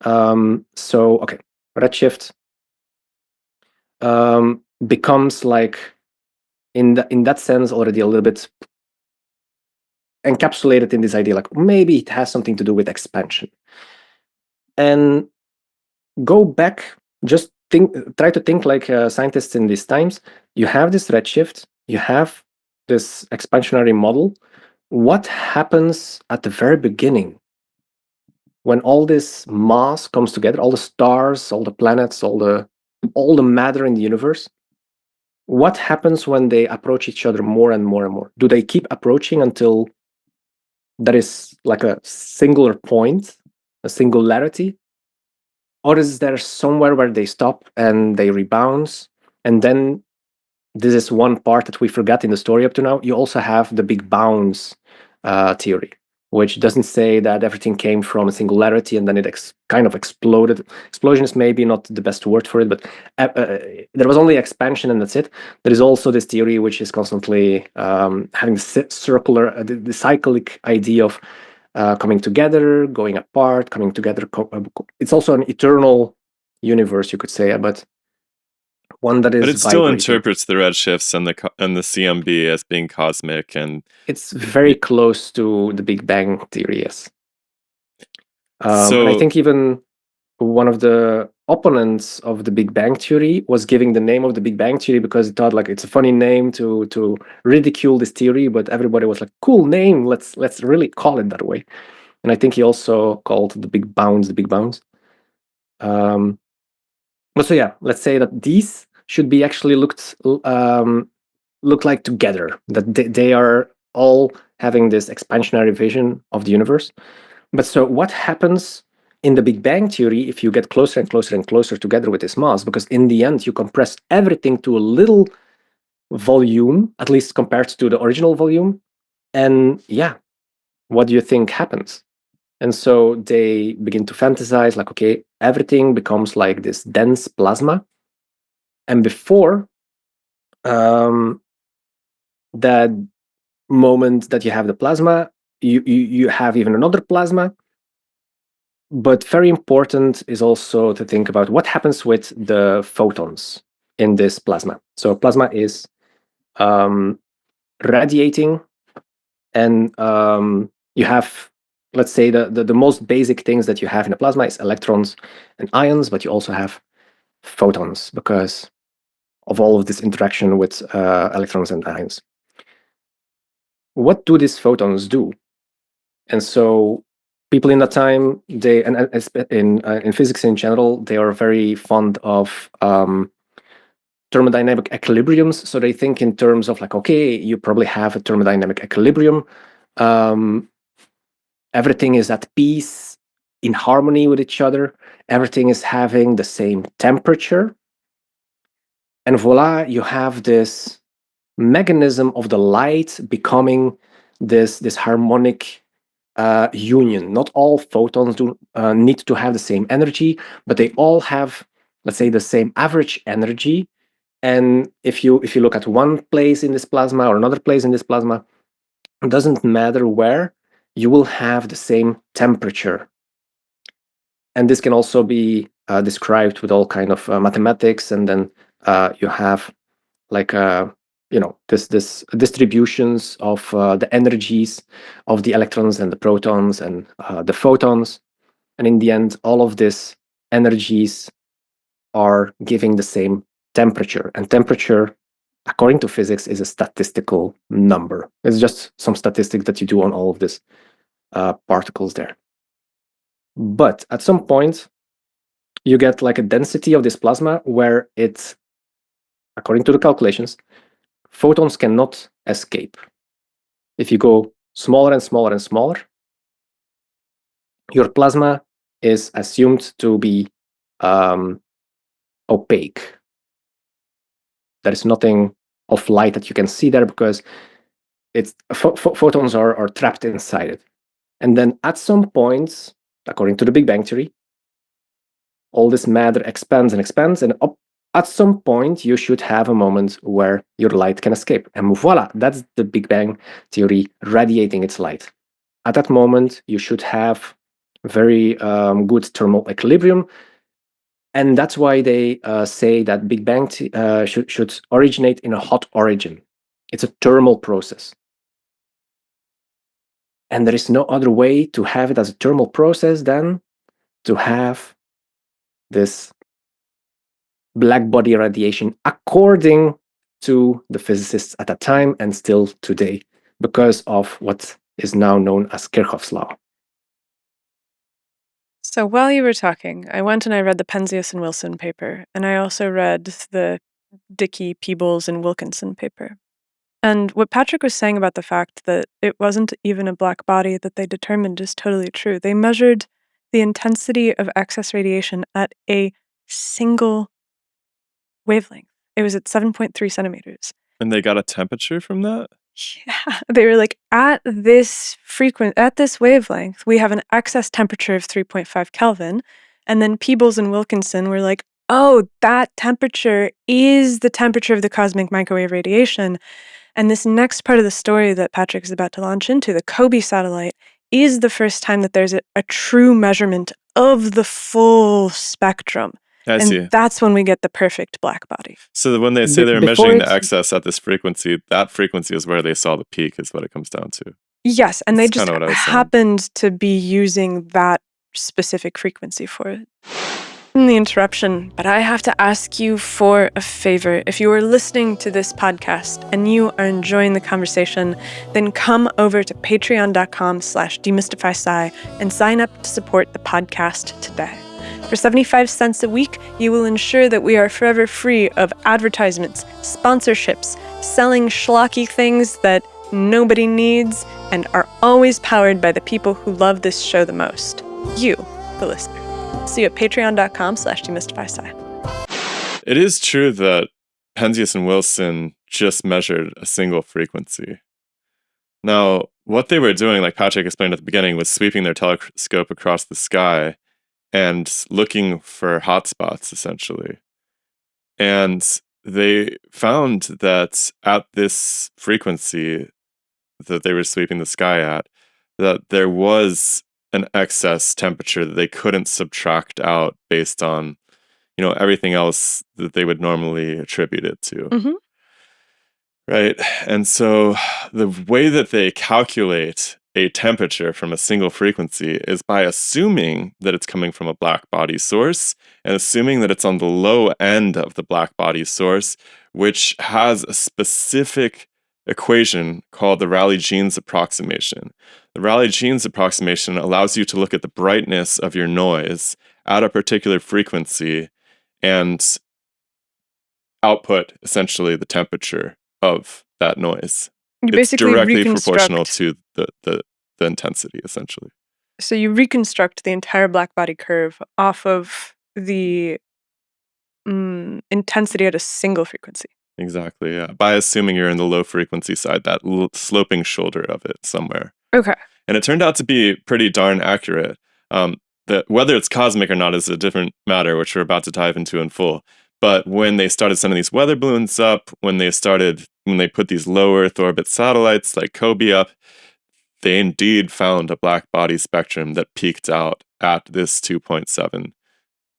Okay, redshift becomes like, in that sense, already a little bit encapsulated in this idea, like maybe it has something to do with expansion. And go back, just try to think like scientists in these times. You have this redshift, you have this expansionary model. What happens at the very beginning when all this mass comes together, all the stars, all the planets, all the matter in the universe? What happens when they approach each other more and more and more? Do they keep approaching until there is like a singular point, a singularity? Or is there somewhere where they stop and they rebound? And then this is one part that we forgot in the story up to now. You also have the big bounce theory, which doesn't say that everything came from a singularity and then it kind of exploded. Explosion is maybe not the best word for it, but there was only expansion and that's it. There is also this theory which is constantly having the circular, the cyclic idea of coming together, going apart, coming together. It's also an eternal universe, you could say, but one that is But it still vibrating. interprets the redshifts and the CMB as being cosmic, and it's very close to the Big Bang theory, yes. So and I think even one of the opponents of the Big Bang theory was giving the name of the Big Bang theory because he thought like it's a funny name to ridicule this theory, but everybody was like, cool name, let's really call it that way. And I think he also called the Big Bounce the Big Bounce. But so yeah, let's say that these should be actually look like together, that they are all having this expansionary vision of the universe. But so what happens in the Big Bang theory if you get closer and closer and closer together with this mass? Because in the end, you compress everything to a little volume, at least compared to the original volume. And yeah, what do you think happens? And so they begin to fantasize like, okay, everything becomes like this dense plasma. And before that moment that you have the plasma, you have even another plasma. But very important is also to think about what happens with the photons in this plasma. So plasma is radiating, and you have, let's say, the most basic things that you have in a plasma is electrons and ions, but you also have photons because of all of this interaction with electrons and ions. What do these photons do? And so people in that time, they, and in physics in general, they are very fond of thermodynamic equilibriums. So they think in terms of like, okay, you probably have a thermodynamic equilibrium. Everything is at peace, in harmony with each other. Everything is having the same temperature. And voila, you have this mechanism of the light becoming this harmonic union. Not all photons do need to have the same energy, but they all have, let's say, the same average energy. And if you look at one place in this plasma or another place in this plasma, it doesn't matter where, you will have the same temperature. And this can also be described with all kind of mathematics, and then you have like this distributions of the energies of the electrons and the protons and the photons, and in the end, all of these energies are giving the same temperature. And temperature, according to physics, is a statistical number. It's just some statistics that you do on all of these particles there. But at some point, you get like a density of this plasma where it's, according to the calculations, photons cannot escape. If you go smaller and smaller and smaller, your plasma is assumed to be opaque. There is nothing of light that you can see there because it's photons are trapped inside it. And then at some point, according to the Big Bang theory, all this matter expands and expands, and at some point you should have a moment where your light can escape. And voila, that's the Big Bang theory radiating its light. At that moment, you should have very good thermal equilibrium. And that's why they say that Big Bang should originate in a hot origin. It's a thermal process. And there is no other way to have it as a thermal process than to have this black body radiation according to the physicists at that time and still today, because of what is now known as Kirchhoff's law. So while you were talking, I went and I read the Penzias and Wilson paper, and I also read the Dickey, Peebles, and Wilkinson paper. And what Patrick was saying about the fact that it wasn't even a black body that they determined is totally true. They measured the intensity of excess radiation at a single wavelength. It was at 7.3 centimeters. And they got a temperature from that? Yeah, they were like, at this wavelength, we have an excess temperature of 3.5 Kelvin. And then Peebles and Wilkinson were like, oh, that temperature is the temperature of the cosmic microwave radiation. And this next part of the story that Patrick is about to launch into, the COBE satellite, is the first time that there's a true measurement of the full spectrum. I and see. That's when we get the perfect black body. So when they say they're measuring the excess at this frequency, that frequency is where they saw the peak, is what it comes down to. Yes, and That's they just happened to be using that specific frequency for it. In the interruption, but I have to ask you for a favor. If you are listening to this podcast and you are enjoying the conversation, then come over to patreon.com/DemystifySci and sign up to support the podcast today. For 75 cents a week, you will ensure that we are forever free of advertisements, sponsorships, selling schlocky things that nobody needs, and are always powered by the people who love this show the most. You, the listener. See you at patreon.com/DemystifySci. It is true that Penzias and Wilson just measured a single frequency. Now, what they were doing, like Patrick explained at the beginning, was sweeping their telescope across the sky and looking for hotspots, essentially. And they found that at this frequency that they were sweeping the sky at, that there was an excess temperature that they couldn't subtract out based on, everything else that they would normally attribute it to. Mm-hmm. Right? And so the way that they calculate a temperature from a single frequency is by assuming that it's coming from a black body source and assuming that it's on the low end of the black body source, which has a specific equation called the Rayleigh-Jeans approximation. The Rayleigh-Jeans approximation allows you to look at the brightness of your noise at a particular frequency and output essentially the temperature of that noise. It's directly proportional to the intensity, essentially. So you reconstruct the entire black body curve off of the intensity at a single frequency. Exactly, yeah. By assuming you're in the low frequency side, that sloping shoulder of it somewhere. Okay. And it turned out to be pretty darn accurate. That whether it's cosmic or not is a different matter, which we're about to dive into in full. But when they started sending these weather balloons up, when they put these low Earth orbit satellites like COBE up, they indeed found a black body spectrum that peaked out at this 2.7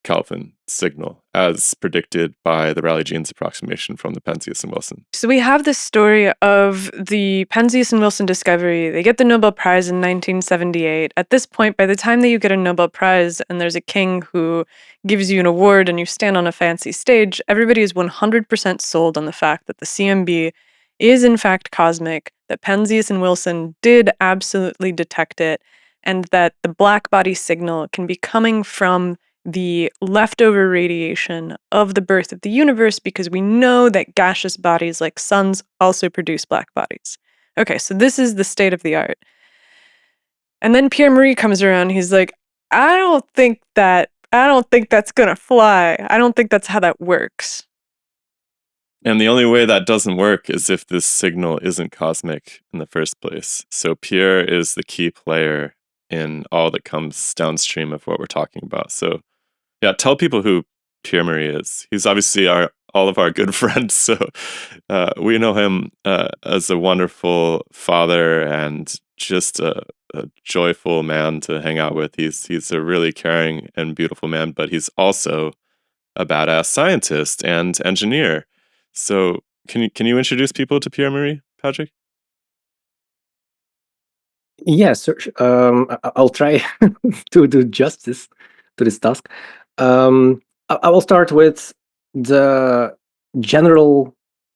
Kelvin signal, as predicted by the Rayleigh-Jeans approximation from the Penzias and Wilson. So we have this story of the Penzias and Wilson discovery. They get the Nobel Prize in 1978. At this point, by the time that you get a Nobel Prize and there's a king who gives you an award and you stand on a fancy stage, everybody is 100% sold on the fact that the CMB is in fact cosmic, that Penzias and Wilson did absolutely detect it, and that the black body signal can be coming from the leftover radiation of the birth of the universe, because we know that gaseous bodies like suns also produce black bodies. Okay, so this is the state of the art. And then Pierre Marie comes around, he's like, I don't think that's gonna fly. I don't think that's how that works. And the only way that doesn't work is if this signal isn't cosmic in the first place. So Pierre is the key player in all that comes downstream of what we're talking about. So yeah, tell people who Pierre Marie is. He's obviously all of our good friends, so we know him as a wonderful father and just a a joyful man to hang out with. He's a really caring and beautiful man, but he's also a badass scientist and engineer. So can you introduce people to Pierre-Marie, Patrick? Yes, I'll try to do justice to this task. I will start with the general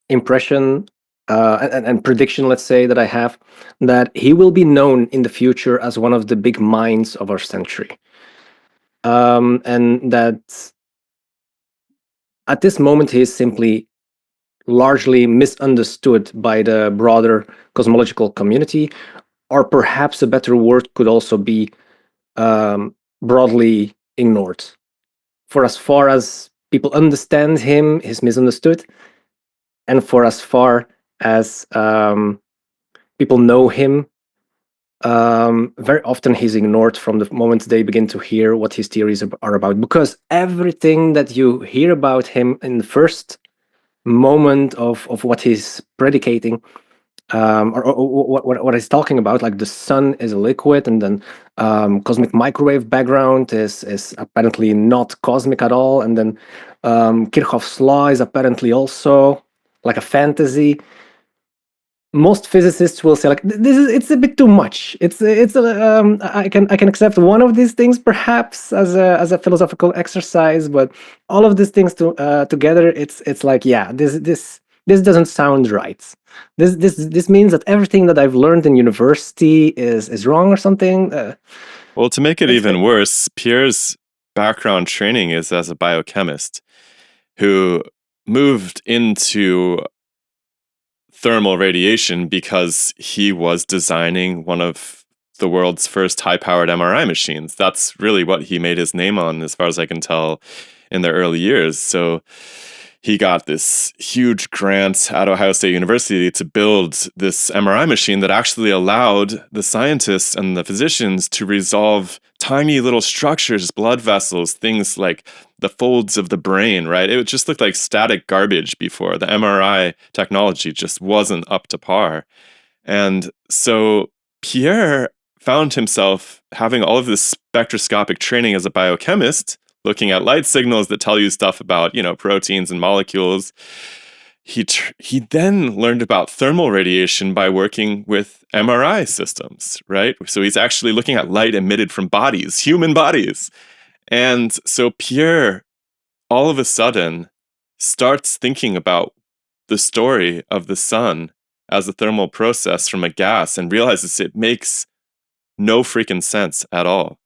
impression and prediction, let's say, that I have, that he will be known in the future as one of the big minds of our century. And that at this moment he is simply largely misunderstood by the broader cosmological community, or perhaps a better word could also be broadly ignored. For as far as people understand him, he's misunderstood, and for as far as people know him, very often he's ignored from the moment they begin to hear what his theories are about, because everything that you hear about him in the first moment of what he's predicating, or what he's talking about, like the sun is a liquid, and then cosmic microwave background is apparently not cosmic at all, and then Kirchhoff's law is apparently also like a fantasy. Most physicists will say, like, it's a bit too much. I can accept one of these things perhaps as a philosophical exercise, but all of these things together, it's like, yeah, this doesn't sound right. This means that everything that I've learned in university is wrong or something. Well, to make it even worse, Pierre's background training is as a biochemist who moved into thermal radiation because he was designing one of the world's first high-powered MRI machines. That's really what he made his name on, as far as I can tell, in the early years. So he got this huge grant at Ohio State University to build this MRI machine that actually allowed the scientists and the physicians to resolve tiny little structures, blood vessels, things like the folds of the brain, right? It just looked like static garbage before. The MRI technology just wasn't up to par. And so Pierre found himself having all of this spectroscopic training as a biochemist, looking at light signals that tell you stuff about, proteins and molecules. He then learned about thermal radiation by working with MRI systems, right? So he's actually looking at light emitted from bodies, human bodies. And so Pierre, all of a sudden, starts thinking about the story of the sun as a thermal process from a gas and realizes it makes no freaking sense at all.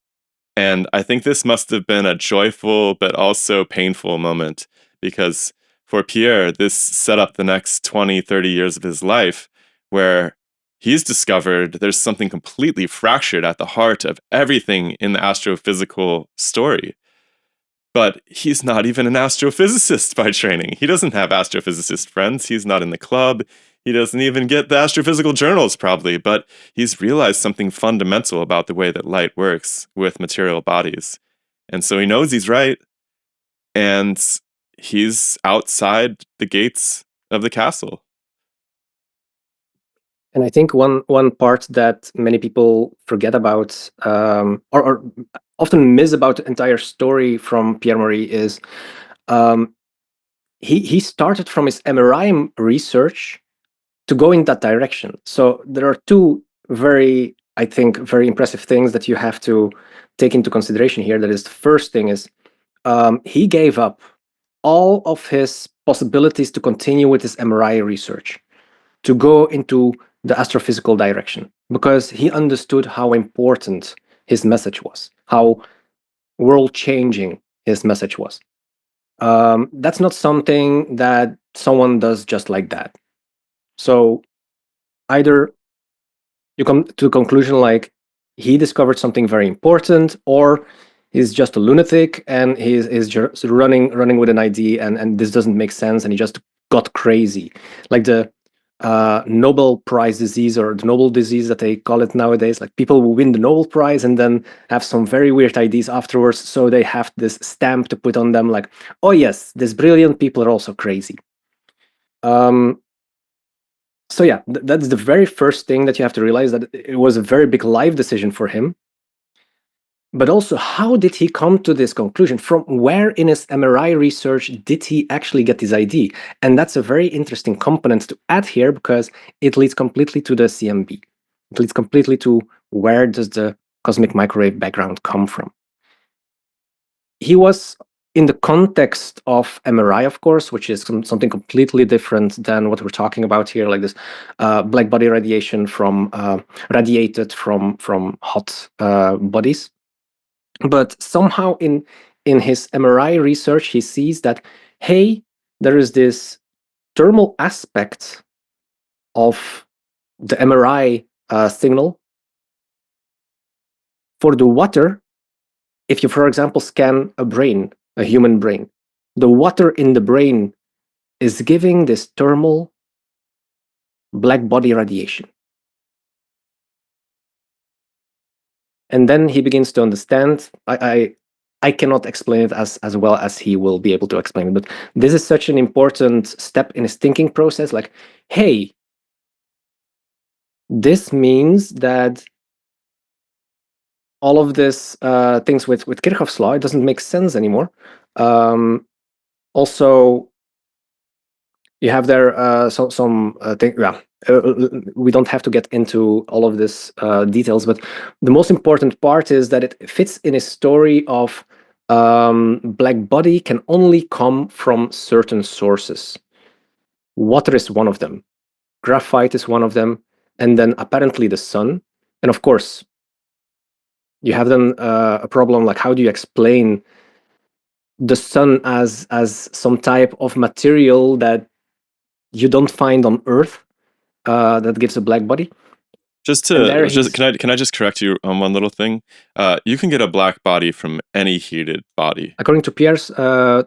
And I think this must have been a joyful but also painful moment, because for Pierre, this set up the next 20, 30 years of his life where he's discovered there's something completely fractured at the heart of everything in the astrophysical story. But he's not even an astrophysicist by training. He doesn't have astrophysicist friends. He's not in the club. He doesn't even get the astrophysical journals, probably. But he's realized something fundamental about the way that light works with material bodies. And so he knows he's right. And he's outside the gates of the castle. And I think one part that many people forget about, or often miss about the entire story from Pierre-Marie, is he started from his MRI research to go in that direction. So there are two very impressive things that you have to take into consideration here. That is, the first thing is he gave up all of his possibilities to continue with his MRI research to go into the astrophysical direction, because he understood how important his message was, how world-changing his message was. That's not something that someone does just like that. So either you come to the conclusion like he discovered something very important, or he's just a lunatic and he's just running with an idea, and this doesn't make sense, and he just got crazy, like the Nobel Prize disease, or the Nobel disease that they call it nowadays. Like, people will win the Nobel Prize and then have some very weird ideas afterwards, so they have this stamp to put on them, like, oh yes, these brilliant people are also crazy. So yeah, that's the very first thing that you have to realize, that it was a very big life decision for him. But also, how did he come to this conclusion? From where in his MRI research did he actually get this idea? And that's a very interesting component to add here, because it leads completely to the CMB. It leads completely to where does the cosmic microwave background come from? He was in the context of MRI, of course, which is something completely different than what we're talking about here, like this black body radiation from radiated from hot bodies. But somehow in his MRI research, he sees that, hey, there is this thermal aspect of the MRI signal for the water. If you, for example, scan a human brain, the water in the brain is giving this thermal black body radiation. And then he begins to understand. I cannot explain it as well as he will be able to explain it, but this is such an important step in his thinking process. Like, hey, this means that all of this things with Kirchhoff's law, it doesn't make sense anymore. Also, you have there some thing. Yeah, we don't have to get into all of this details, but the most important part is that it fits in a story of black body can only come from certain sources. Water is one of them, graphite is one of them, and then apparently the sun. And of course, you have then a problem like, how do you explain the sun as some type of material that you don't find on Earth that gives a black body? Can I just correct you on one little thing? You can get a black body from any heated body. According to Pierre's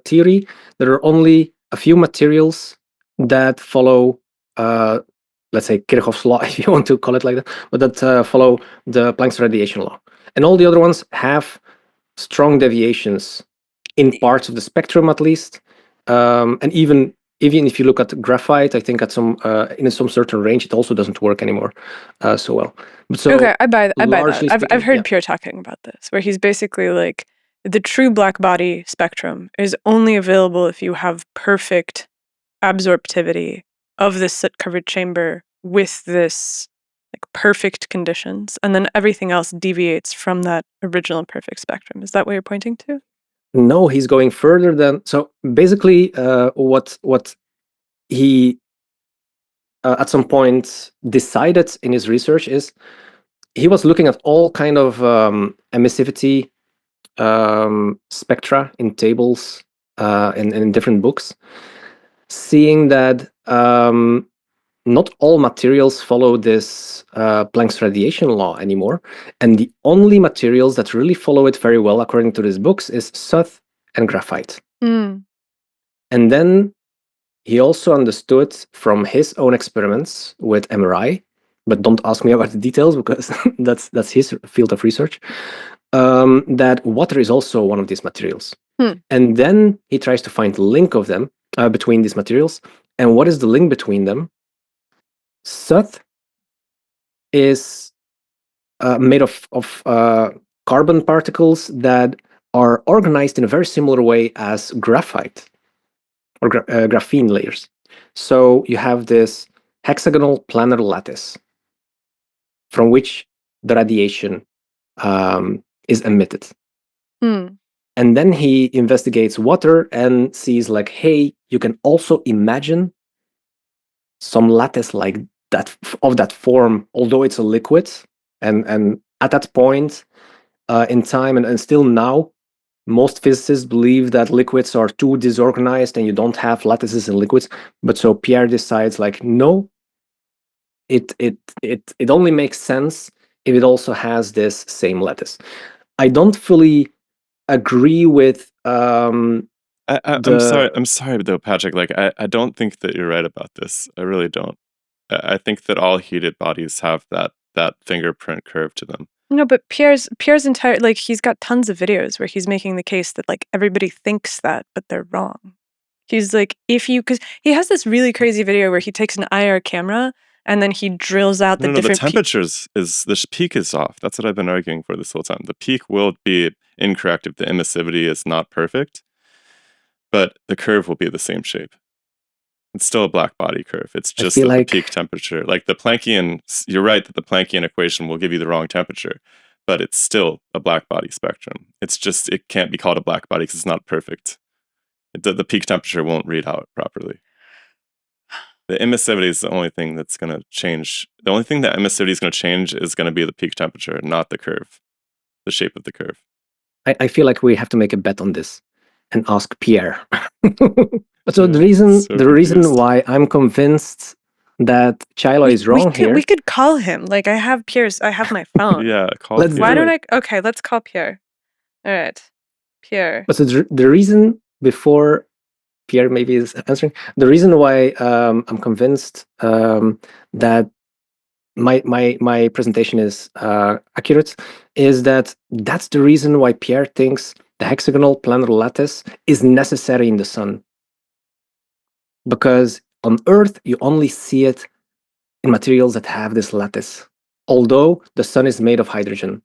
theory, there are only a few materials that follow, let's say, Kirchhoff's law, if you want to call it like that, but that follow the Planck's radiation law. And all the other ones have strong deviations in parts of the spectrum, at least. And even if you look at graphite, I think at some in some certain range, it also doesn't work anymore so well. But so okay, I buy that. I've heard yeah. Pierre talking about this, where he's basically like, the true black body spectrum is only available if you have perfect absorptivity of this soot-covered chamber with this like perfect conditions, and then everything else deviates from that original perfect spectrum. Is that what you're pointing to? No, he's going further than. So basically, what he at some point decided in his research is, he was looking at all kind of emissivity spectra in tables in different books, seeing that not all materials follow this Planck's radiation law anymore, and the only materials that really follow it very well, according to these books, is soot and graphite. Mm. And then he also understood from his own experiments with MRI, but don't ask me about the details because that's his field of research, that water is also one of these materials. And then he tries to find the link of them between these materials. And what is the link between them? Soot is made of carbon particles that are organized in a very similar way as graphite or graphene layers. So you have this hexagonal planar lattice from which the radiation is emitted. And then he investigates water and sees like, hey, you can also imagine some lattice like that, of that form, although it's a liquid. And at that point in time, and still now, most physicists believe that liquids are too disorganized and you don't have lattices in liquids. But so Pierre decides like, no, it only makes sense if it also has this same lattice. I don't fully agree with I'm sorry though, Patrick. Like, I don't think that you're right about this. I really don't. I think that all heated bodies have that fingerprint curve to them. No, but Pierre's entire, like, he's got tons of videos where he's making the case that like everybody thinks that, but they're wrong. He's like, because he has this really crazy video where he takes an IR camera and then he drills out the No, the different temperatures the peak is off. That's what I've been arguing for this whole time. The peak will be incorrect if the emissivity is not perfect, but the curve will be the same shape. It's still a black body curve. It's just feel that like- the peak temperature, like the Planckian, you're right that the Planckian equation will give you the wrong temperature, but it's still a black body spectrum. It's just, it can't be called a black body because it's not perfect. The peak temperature won't read out properly. The emissivity is the only thing that's going to change. The only thing that emissivity is going to change is going to be the peak temperature, not the curve, the shape of the curve. I feel like we have to make a bet on this and ask Pierre. So Yeah, the reason so confused. why I'm convinced that Shiloh is wrong here. We could call him. Like, I have my phone. Yeah, call Let's Pierre. Why do don't it. okay, let's call Pierre. All right. Pierre. But so the reason, before Pierre maybe is answering, the reason why I'm convinced that my presentation is accurate is that's the reason why Pierre thinks the hexagonal planar lattice is necessary in the sun. Because on Earth, you only see it in materials that have this lattice, although the sun is made of hydrogen.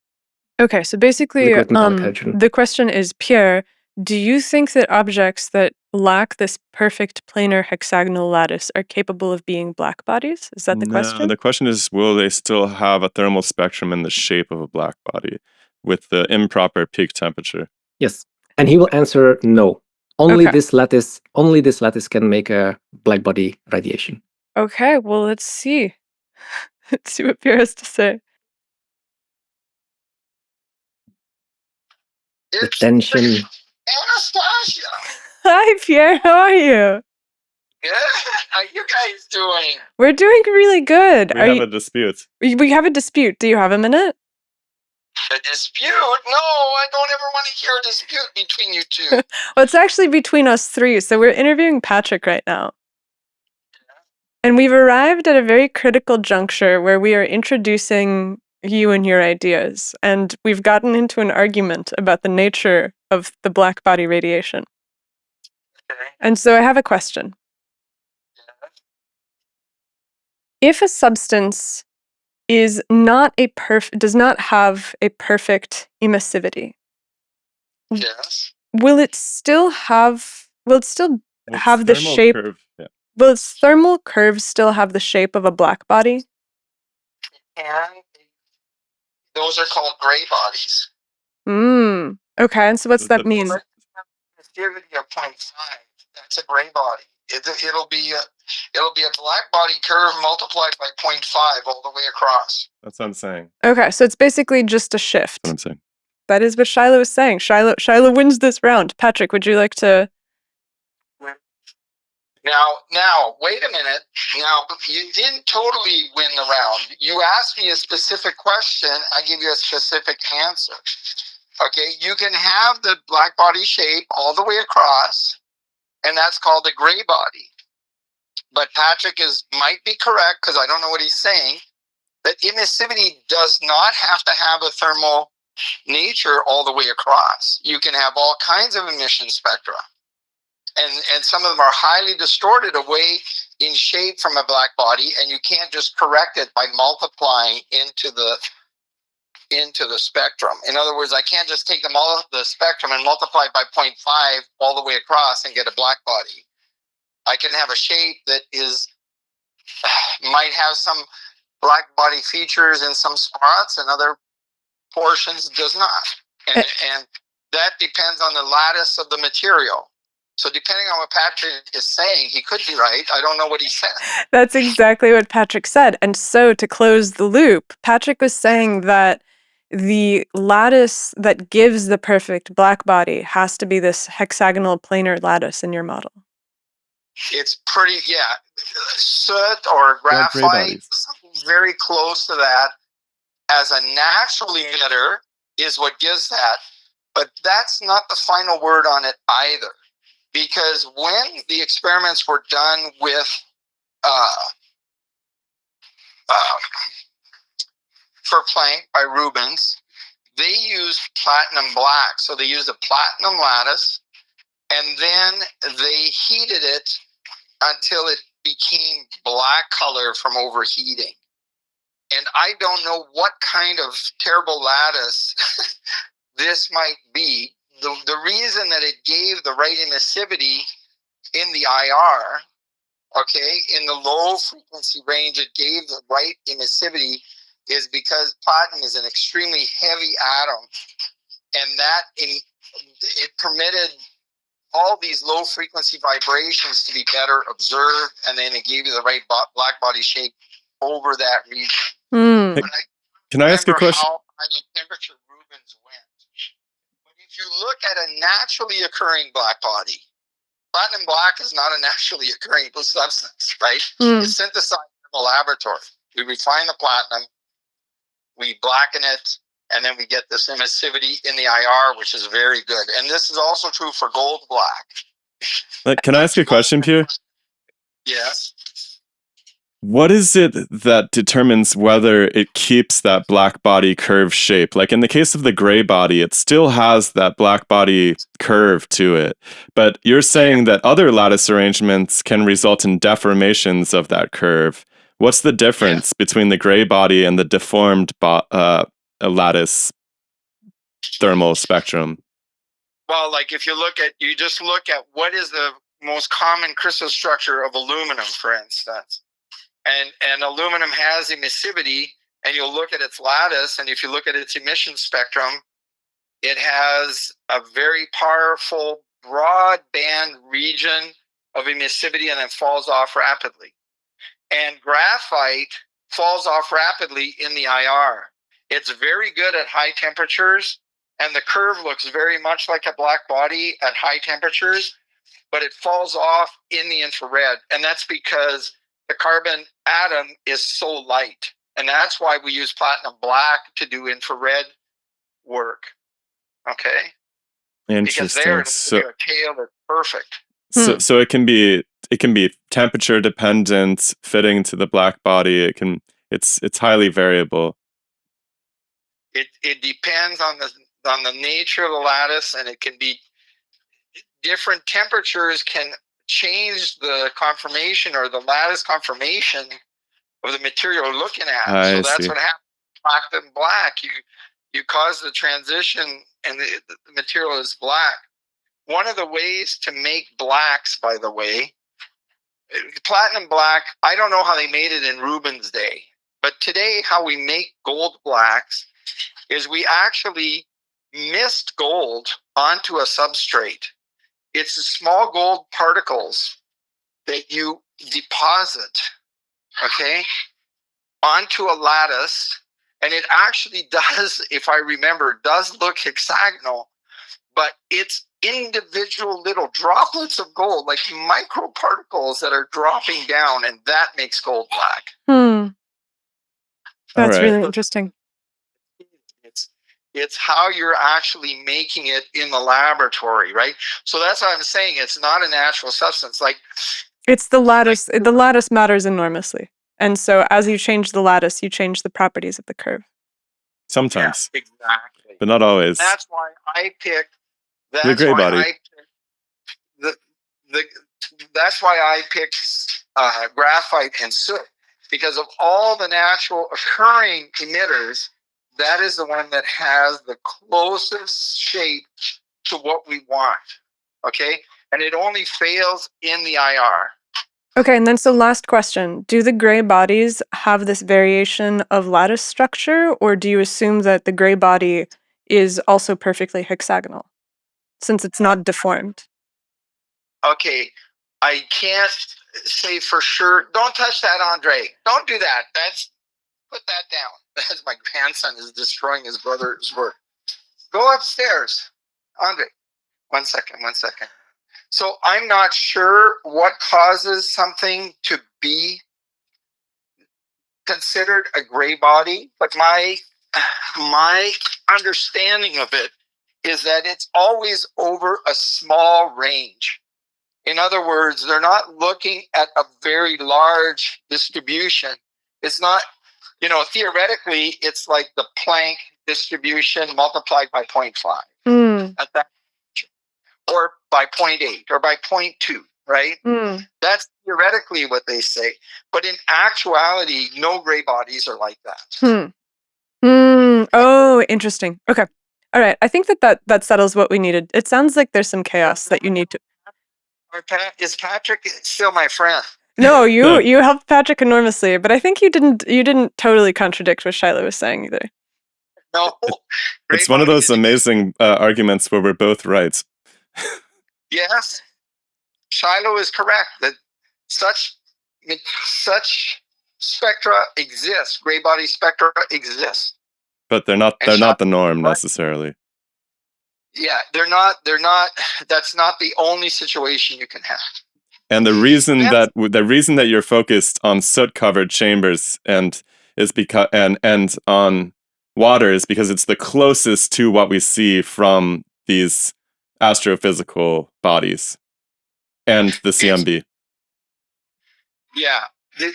Okay, so basically, Liquid metallic hydrogen. the question is, Pierre, do you think that objects that lack this perfect planar hexagonal lattice are capable of being black bodies? Is that the question? The question is, will they still have a thermal spectrum in the shape of a black body with the improper peak temperature? Yes, and he will answer no. Only Okay. this lattice can make a black body radiation. Okay, well, let's see. Let's see what Pierre has to say. The tension. Anastasia! Hi, Pierre. How are you? Good. How you guys doing? We're doing really good. We have a dispute. We have a dispute. Do you have a minute? A dispute? No, I don't ever want to hear a dispute between you two. Well, it's actually between us three. So we're interviewing Patrick right now. And we've arrived at a very critical juncture where we are introducing you and your ideas. And we've gotten into an argument about the nature of the black body radiation. Okay. And so I have a question. If a substance is not does not have a perfect emissivity, Yes. will it still have the Thermal shape? curve, yeah. Will its thermal curve still have the shape of a black body? And those are called gray bodies. Okay, and so what's that mean? Emissivity of 0.5. That's a gray body. It'll be a black body curve multiplied by 0.5 all the way across. That's what I'm saying. Okay, so it's basically just a shift. That's what I'm saying. That is what Shiloh is saying. Shiloh wins this round. Patrick, would you like to? Now, wait a minute. Now, you didn't totally win the round. You asked me a specific question. I give you a specific answer. Okay, you can have the black body shape all the way across, and that's called a gray body. But Patrick might be correct, because I don't know what he's saying, that emissivity does not have to have a thermal nature all the way across. You can have all kinds of emission spectra. And some of them are highly distorted away in shape from a black body, and you can't just correct it by multiplying into the spectrum. In other words, I can't just take the spectrum and multiply by 0.5 all the way across and get a black body. I can have a shape that might have some black body features in some spots, and other portions does not. And that depends on the lattice of the material. So depending on what Patrick is saying, he could be right. I don't know what he said. That's exactly what Patrick said. And so to close the loop, Patrick was saying that the lattice that gives the perfect black body has to be this hexagonal planar lattice in your model. It's pretty, soot or graphite, something very close to that, as a natural emitter is what gives that. But that's not the final word on it either. Because when the experiments were done with for Planck by Rubens, they used platinum black. So they used a platinum lattice, and then they heated it until it became black color from overheating. And I don't know what kind of terrible lattice this might be. The reason that it gave the right emissivity in the IR, okay, in the low frequency range, it gave the right emissivity is because platinum is an extremely heavy atom, and that it permitted all these low frequency vibrations to be better observed, and then it gave you the right black body shape over that region. Mm. Can I ask a question? How high in temperature Rubens went. But if you look at a naturally occurring black body, platinum black is not a naturally occurring substance, right? It's synthesized in the laboratory. We refine the platinum, we blacken it, and then we get this emissivity in the IR, which is very good. And this is also true for gold black. Can I ask you a question, Pierre? Yes. What is it that determines whether it keeps that black body curve shape? Like in the case of the gray body, it still has that black body curve to it. But you're saying that other lattice arrangements can result in deformations of that curve. What's the difference between the gray body and the deformed lattice thermal spectrum? Well, like if you just look at what is the most common crystal structure of aluminum, for instance. And aluminum has emissivity, and you'll look at its lattice, and if you look at its emission spectrum, it has a very powerful broadband region of emissivity and then falls off rapidly. And graphite falls off rapidly in the IR. It's very good at high temperatures, and the curve looks very much like a black body at high temperatures, but it falls off in the infrared. And that's because the carbon atom is so light. And that's why we use platinum black to do infrared work. Okay? Interesting. Because there, your tail is perfect. So it can be temperature dependent, fitting to the black body. It's highly variable. It depends on the nature of the lattice, and it can be different temperatures can change the conformation or the lattice conformation of the material you're looking at. So that's what happens. Platinum black, you cause the transition, and the material is black. One of the ways to make blacks, by the way, platinum black, I don't know how they made it in Rubens' day, but today how we make gold blacks is we actually mist gold onto a substrate. It's the small gold particles that you deposit, okay, onto a lattice. And it actually does, if I remember, does look hexagonal, but it's individual little droplets of gold, like microparticles that are dropping down, and that makes gold black. That's really interesting. It's how you're actually making it in the laboratory, right? So that's what I'm saying. It's not a natural substance. Like it's the lattice. The lattice matters enormously, and so as you change the lattice, you change the properties of the curve. Sometimes, exactly, but not always. That's why I picked the gray body. That's why I picked graphite and soot, because of all the natural occurring emitters. That is the one that has the closest shape to what we want, okay? And it only fails in the IR. Okay, and then so last question. Do the gray bodies have this variation of lattice structure, or do you assume that the gray body is also perfectly hexagonal, since it's not deformed? Okay, I can't say for sure. Don't touch that, Andre. Don't do that. Put that down. As my grandson is destroying his brother's work. Go upstairs. Andre, one second. So I'm not sure what causes something to be considered a gray body, but my understanding of it is that it's always over a small range. In other words, they're not looking at a very large distribution. It's not, theoretically, it's like the Planck distribution multiplied by 0.5 at that, or by 0.8 or by 0.2, right? Mm. That's theoretically what they say. But in actuality, no gray bodies are like that. Oh, interesting. Okay. All right. I think that settles what we needed. It sounds like there's some chaos that you need to. Is Patrick still my friend? No, you helped Patrick enormously, but I think you didn't totally contradict what Shiloh was saying either. No. It's one of those amazing arguments where we're both right. Yes. Shiloh is correct that such spectra exist. Gray body spectra exist. But they're not the norm necessarily. Yeah, they're not that's not the only situation you can have. And the reason that you're focused on soot-covered chambers and on water is because it's the closest to what we see from these astrophysical bodies and the CMB. Yeah, the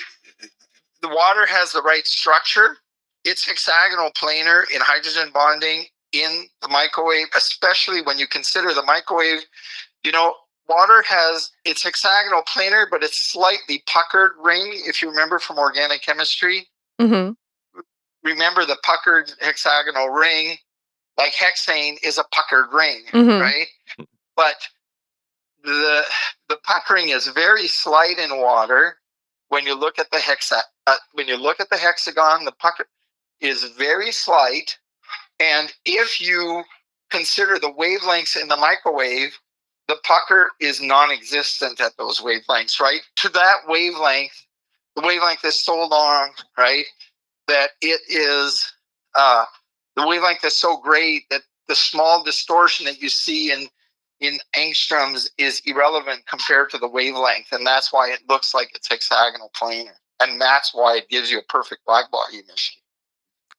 water has the right structure. It's hexagonal planar in hydrogen bonding in the microwave, especially when you consider the microwave. Water it's hexagonal planar, but it's slightly puckered ring, if you remember from organic chemistry. Mm-hmm. Remember the puckered hexagonal ring, like hexane is a puckered ring, right? But the puckering is very slight in water. When you look at the hexagon, the pucker is very slight. And if you consider the wavelengths in the microwave, the pucker is non-existent at those wavelengths, right? To that wavelength, the wavelength is so long, right, that it is, the wavelength is so great that the small distortion that you see in angstroms is irrelevant compared to the wavelength. And that's why it looks like it's hexagonal planar. And that's why it gives you a perfect black body emission.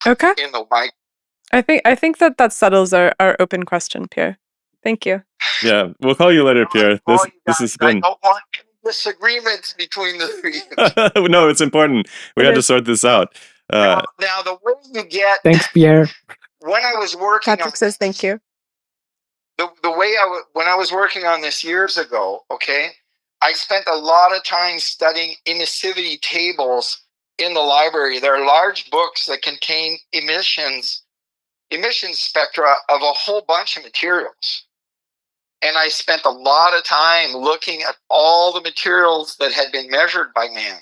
Okay. In the mic. I think that settles our open question, Pierre. Thank you. Yeah, we'll call you later, Pierre. This has been. I don't want any disagreements between the three. No, it's important. We had to sort this out. Now, the way you get. Thanks, Pierre. When I was working Patrick says thank you. The way when I was working on this years ago, okay, I spent a lot of time studying emissivity tables in the library. There are large books that contain emission spectra of a whole bunch of materials. And I spent a lot of time looking at all the materials that had been measured by man.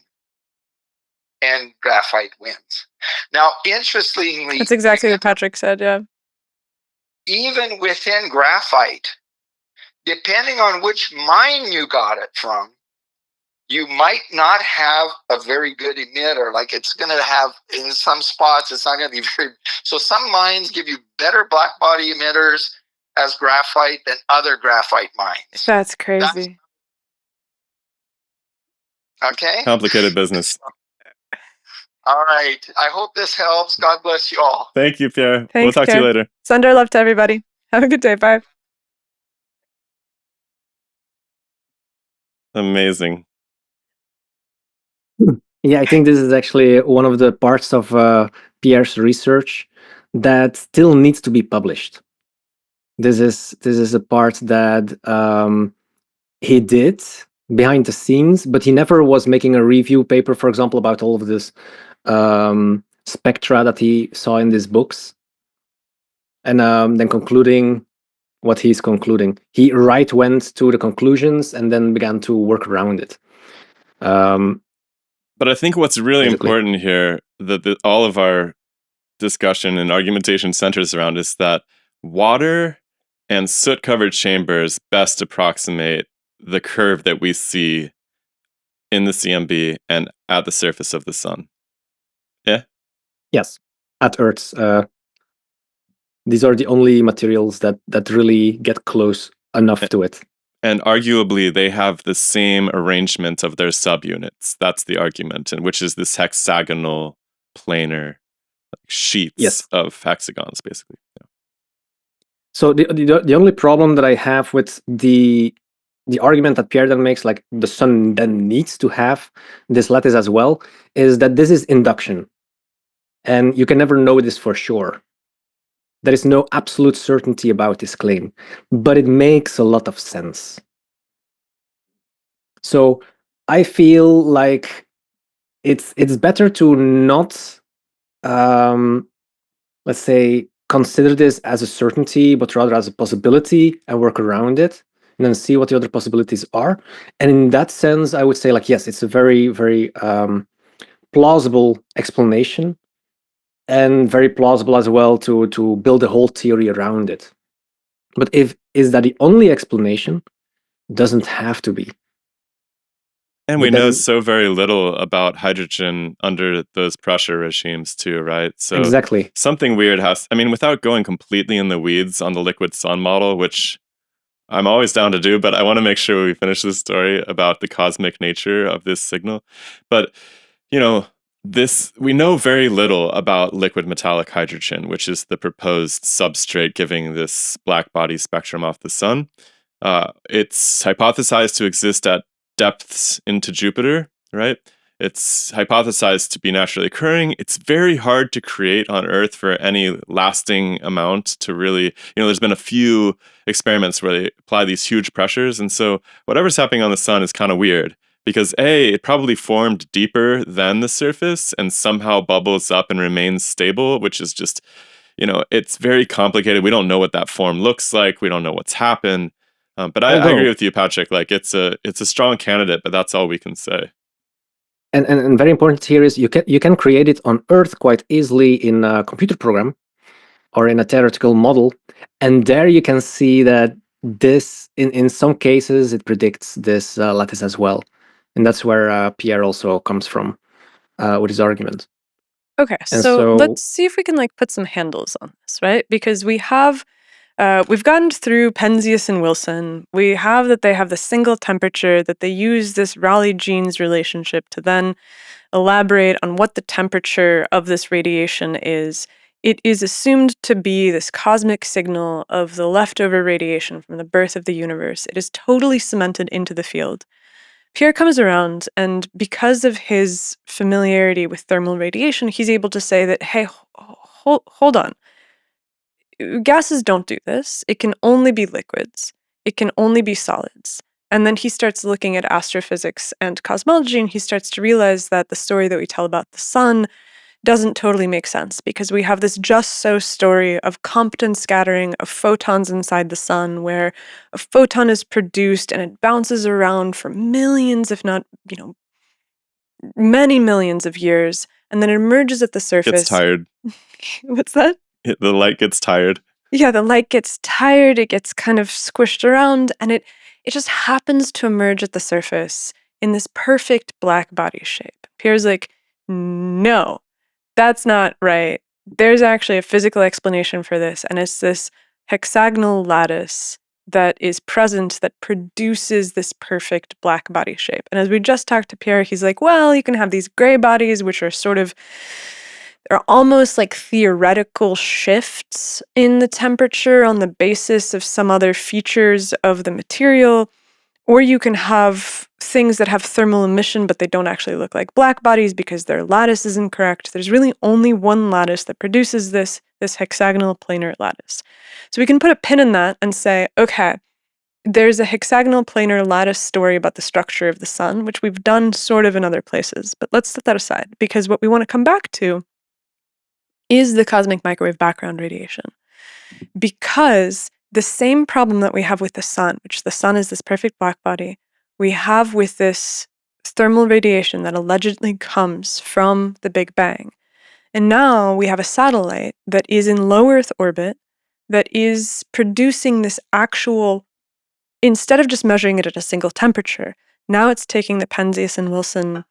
And graphite wins. Now, interestingly... That's exactly what Patrick said, yeah. Even within graphite, depending on which mine you got it from, you might not have a very good emitter. Like it's going to have, in some spots, it's not going to be very... So some mines give you better black body emitters as graphite than other graphite mines. That's crazy. Okay? Complicated business. All right. I hope this helps. God bless you all. Thank you, Pierre. Thanks, we'll talk Pierre. to you later. Send our love to everybody. Have a good day. Bye. Amazing. Yeah, I think this is actually one of the parts of Pierre's research that still needs to be published. This is a part that he did behind the scenes, but he never was making a review paper, for example, about all of this spectra that he saw in these books, and then concluding what he's concluding. He went to the conclusions and then began to work around it. But I think what's really important here, that all of our discussion and argumentation centers around, is that water and soot-covered chambers best approximate the curve that we see in the CMB and at the surface of the sun. Yeah? Yes, at Earth. These are the only materials that really get close enough to it. And arguably, they have the same arrangement of their subunits. That's the argument, and which is this hexagonal planar sheets of hexagons, basically. Yeah. So the only problem that I have with the argument that Pierre then makes, like the sun then needs to have this lattice as well, is that this is induction. And you can never know this for sure. There is no absolute certainty about this claim, but it makes a lot of sense. So I feel like it's better to not, let's say, consider this as a certainty, but rather as a possibility and work around it, and then see what the other possibilities are. And in that sense, I would say, like, yes, it's a very, very plausible explanation, and very plausible as well to build a whole theory around it. But is that the only explanation? Doesn't have to be. And But we know then so very little about hydrogen under those pressure regimes too, right? So exactly. something weird has, I mean, without going completely in the weeds on the liquid sun model, which I'm always down to do, but I want to make sure we finish this story about the cosmic nature of this signal. But, you know, we know very little about liquid metallic hydrogen, which is the proposed substrate giving this black body spectrum off the sun. It's hypothesized to exist at depths into Jupiter, right? It's hypothesized to be naturally occurring. It's very hard to create on Earth for any lasting amount to really, there's been a few experiments where they apply these huge pressures. And so whatever's happening on the sun is kind of weird because it probably formed deeper than the surface and somehow bubbles up and remains stable, which is just, it's very complicated. We don't know what that form looks like. We don't know what's happened. But I agree with you, Patrick. Like it's a strong candidate, but that's all we can say. And very important here is you can create it on Earth quite easily in a computer program or in a theoretical model, and there you can see that this in some cases it predicts this lattice as well, and that's where Pierre also comes from with his argument. Okay, so let's see if we can put some handles on this, right? Because we've gotten through Penzias and Wilson. We have that they have the single temperature, that they use this Rayleigh-Jeans relationship to then elaborate on what the temperature of this radiation is. It is assumed to be this cosmic signal of the leftover radiation from the birth of the universe. It is totally cemented into the field. Pierre comes around, and because of his familiarity with thermal radiation, he's able to say that, hey, hold on. Gases don't do this. It can only be liquids. It can only be solids. And then he starts looking at astrophysics and cosmology, and he starts to realize that the story that we tell about the sun doesn't totally make sense because we have this just so story of Compton scattering of photons inside the sun where a photon is produced and it bounces around for millions, if not, many millions of years, and then it emerges at the surface. Gets tired. What's that? The light gets tired. Yeah, the light gets tired, it gets kind of squished around, and it just happens to emerge at the surface in this perfect black body shape. Pierre's like, no, that's not right. There's actually a physical explanation for this, and it's this hexagonal lattice that is present that produces this perfect black body shape. And as we just talked to Pierre, he's like, well, you can have these gray bodies, which are they're almost like theoretical shifts in the temperature on the basis of some other features of the material. Or you can have things that have thermal emission, but they don't actually look like black bodies because their lattice is incorrect. There's really only one lattice that produces this hexagonal planar lattice. So we can put a pin in that and say, okay, there's a hexagonal planar lattice story about the structure of the sun, which we've done sort of in other places. But let's set that aside because what we want to come back to is the cosmic microwave background radiation. Because the same problem that we have with the sun, which the sun is this perfect black body, we have with this thermal radiation that allegedly comes from the Big Bang. And now we have a satellite that is in low Earth orbit that is producing this actual, instead of just measuring it at a single temperature, now it's taking the Penzias and Wilson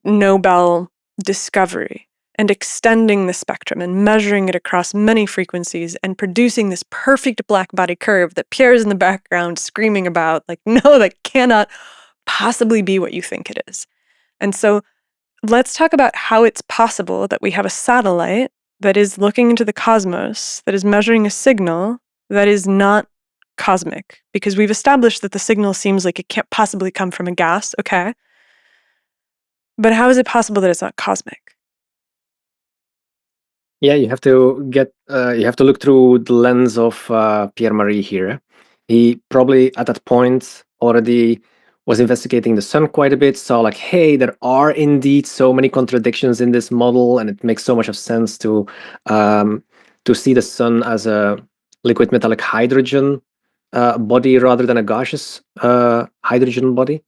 Nobel discovery and extending the spectrum and measuring it across many frequencies and producing this perfect black body curve that Pierre's in the background screaming about, like, no, that cannot possibly be what you think it is. And so let's talk about how it's possible that we have a satellite that is looking into the cosmos, that is measuring a signal that is not cosmic, because we've established that the signal seems like it can't possibly come from a gas, okay? But how is it possible that it's not cosmic? Yeah, you have to look through the lens of Pierre Marie here. He probably at that point already was investigating the sun quite a bit, saw like, hey, there are indeed so many contradictions in this model, and it makes so much of sense to see the sun as a liquid metallic hydrogen body rather than a gaseous hydrogen body.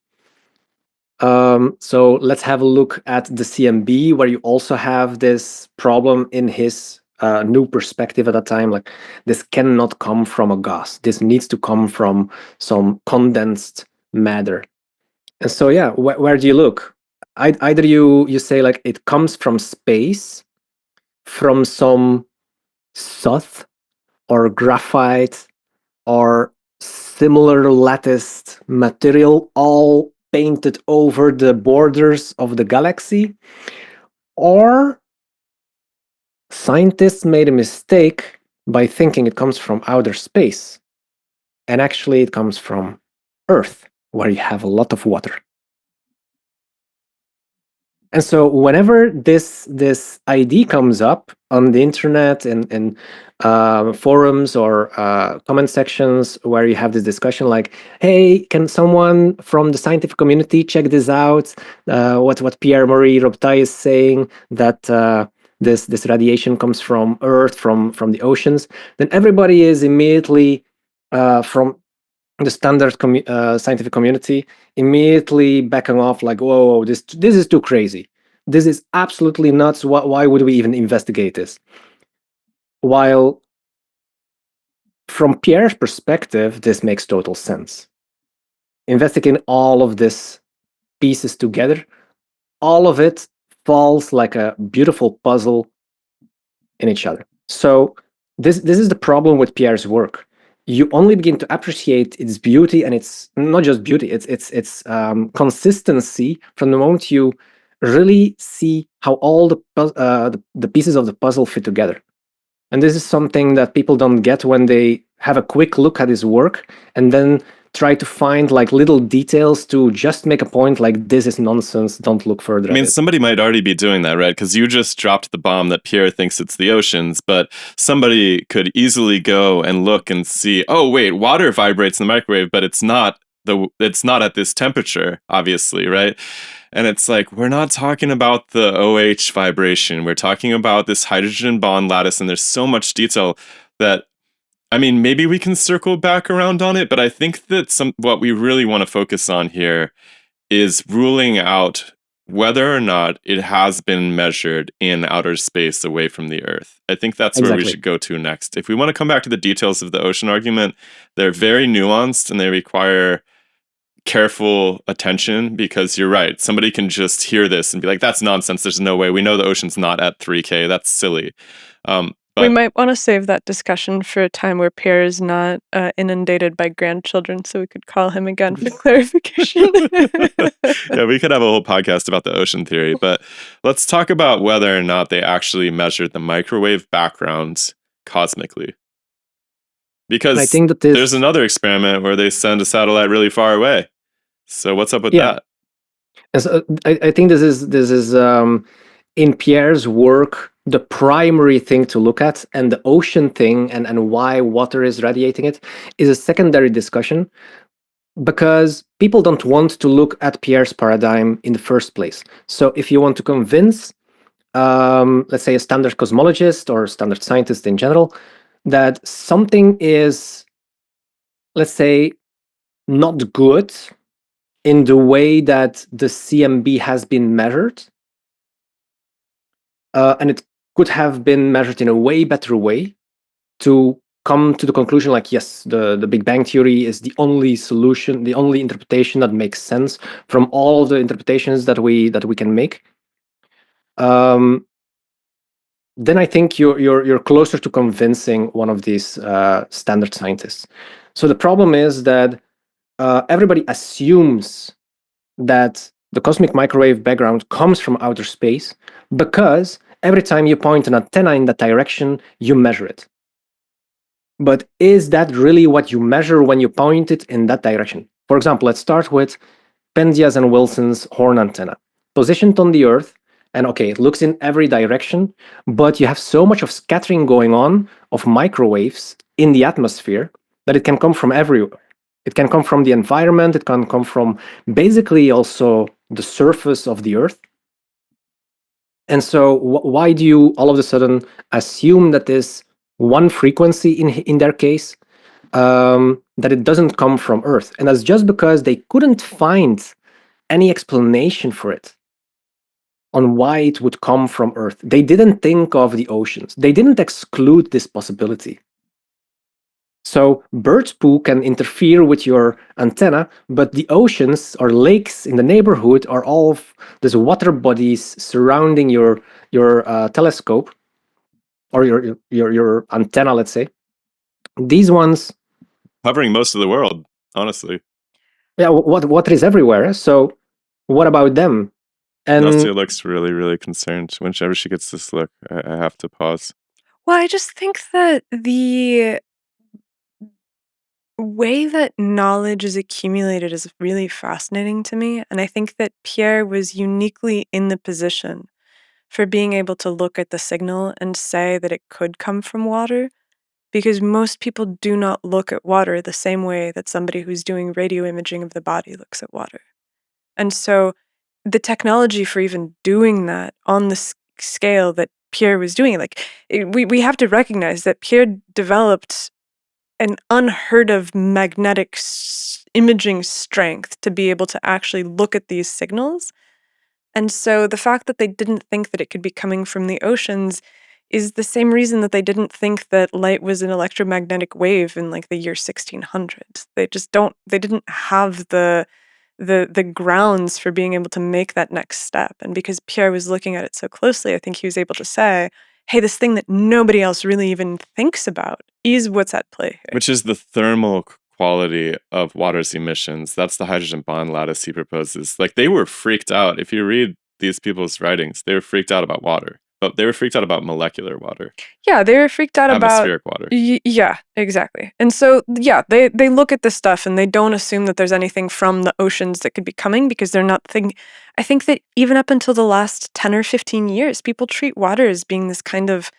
So let's have a look at the CMB, where you also have this problem in his new perspective at that time. Like, this cannot come from a gas. This needs to come from some condensed matter. And so, yeah, where do you look? Either you say like it comes from space, from some soot or graphite or similar latticed material, all painted over the borders of the galaxy, or scientists made a mistake by thinking it comes from outer space, and actually it comes from Earth, where you have a lot of water. And so whenever this idea comes up on the internet and forums or comment sections where you have this discussion like, hey, can someone from the scientific community check this out? What Pierre, Marie, Robitaille is saying, that this radiation comes from Earth, from the oceans, then everybody is immediately from the standard scientific community immediately backing off, like, whoa, this is too crazy. This is absolutely nuts. Why would we even investigate this? While from Pierre's perspective, this makes total sense. Investigating all of this pieces together, all of it falls like a beautiful puzzle in each other. So this is the problem with Pierre's work. You only begin to appreciate its beauty, and it's not just beauty, it's consistency from the moment you really see how all the pieces of the puzzle fit together. And this is something that people don't get when they have a quick look at his work and then try to find like little details to just make a point like, this is nonsense, don't look further. I mean, somebody might already be doing that, right? Because you just dropped the bomb that Pierre thinks it's the oceans, but somebody could easily go and look and see, oh wait, water vibrates in the microwave, but it's not at this temperature, obviously, right? And it's like, we're not talking about the OH vibration, we're talking about this hydrogen bond lattice, and there's so much detail that, I mean, maybe we can circle back around on it, but I think that what we really want to focus on here is ruling out whether or not it has been measured in outer space away from the Earth. I think that's where we should go to next. If we want to come back to the details of the ocean argument, they're very nuanced and they require careful attention, because you're right. Somebody can just hear this and be like, that's nonsense. There's no way. We know the ocean's not at 3K. That's silly. We might want to save that discussion for a time where Pierre is not inundated by grandchildren, so we could call him again for clarification. Yeah, we could have a whole podcast about the ocean theory, but let's talk about whether or not they actually measured the microwave backgrounds cosmically. Because I think that there's another experiment where they send a satellite really far away. So what's up with that? And so I think this is in Pierre's work, the primary thing to look at, and the ocean thing and why water is radiating it is a secondary discussion, because people don't want to look at Pierre's paradigm in the first place. So if you want to convince, let's say, a standard cosmologist or standard scientist in general, that something is, let's say, not good in the way that the CMB has been measured, and it could have been measured in a way better way to come to the conclusion like, yes, the Big Bang Theory is the only solution, the only interpretation that makes sense from all of the interpretations that we can make. Then I think you're closer to convincing one of these standard scientists. So the problem is that everybody assumes that the cosmic microwave background comes from outer space because every time you point an antenna in that direction, you measure it. But is that really what you measure when you point it in that direction? For example, let's start with Penzias and Wilson's horn antenna, positioned on the Earth, and okay, it looks in every direction, but you have so much of scattering going on of microwaves in the atmosphere that it can come from everywhere. It can come from the environment. It can come from basically also the surface of the Earth. And so why do you all of a sudden assume that this one frequency in their case, that it doesn't come from Earth? And that's just because they couldn't find any explanation for it, on why it would come from Earth. They didn't think of the oceans. They didn't exclude this possibility. So bird's poo can interfere with your antenna, but the oceans or lakes in the neighborhood are all of these water bodies surrounding your telescope or your antenna, let's say. These ones Covering most of the world, honestly. Yeah, water is everywhere. So what about them? And Nastia looks really, really concerned. Whenever she gets this look, I have to pause. Well, I just think that the way that knowledge is accumulated is really fascinating to me. And I think that Pierre was uniquely in the position for being able to look at the signal and say that it could come from water, because most people do not look at water the same way that somebody who's doing radio imaging of the body looks at water. And so the technology for even doing that on the scale that Pierre was doing, we have to recognize that Pierre developed an unheard of magnetic imaging strength to be able to actually look at these signals. And so the fact that they didn't think that it could be coming from the oceans is the same reason that they didn't think that light was an electromagnetic wave in like the year 1600. They didn't have the grounds for being able to make that next step. And because Pierre was looking at it so closely, I think he was able to say, hey, this thing that nobody else really even thinks about is what's at play here. Which is the thermal quality of water's emissions. That's the hydrogen bond lattice he proposes. Like, they were freaked out. If you read these people's writings, they were freaked out about water. But they were freaked out about molecular water. Yeah, they were freaked out about atmospheric water. Yeah, exactly. And so, yeah, they look at this stuff and they don't assume that there's anything from the oceans that could be coming, because they're not thinking. I think that even up until the last 10 or 15 years, people treat water as being this kind of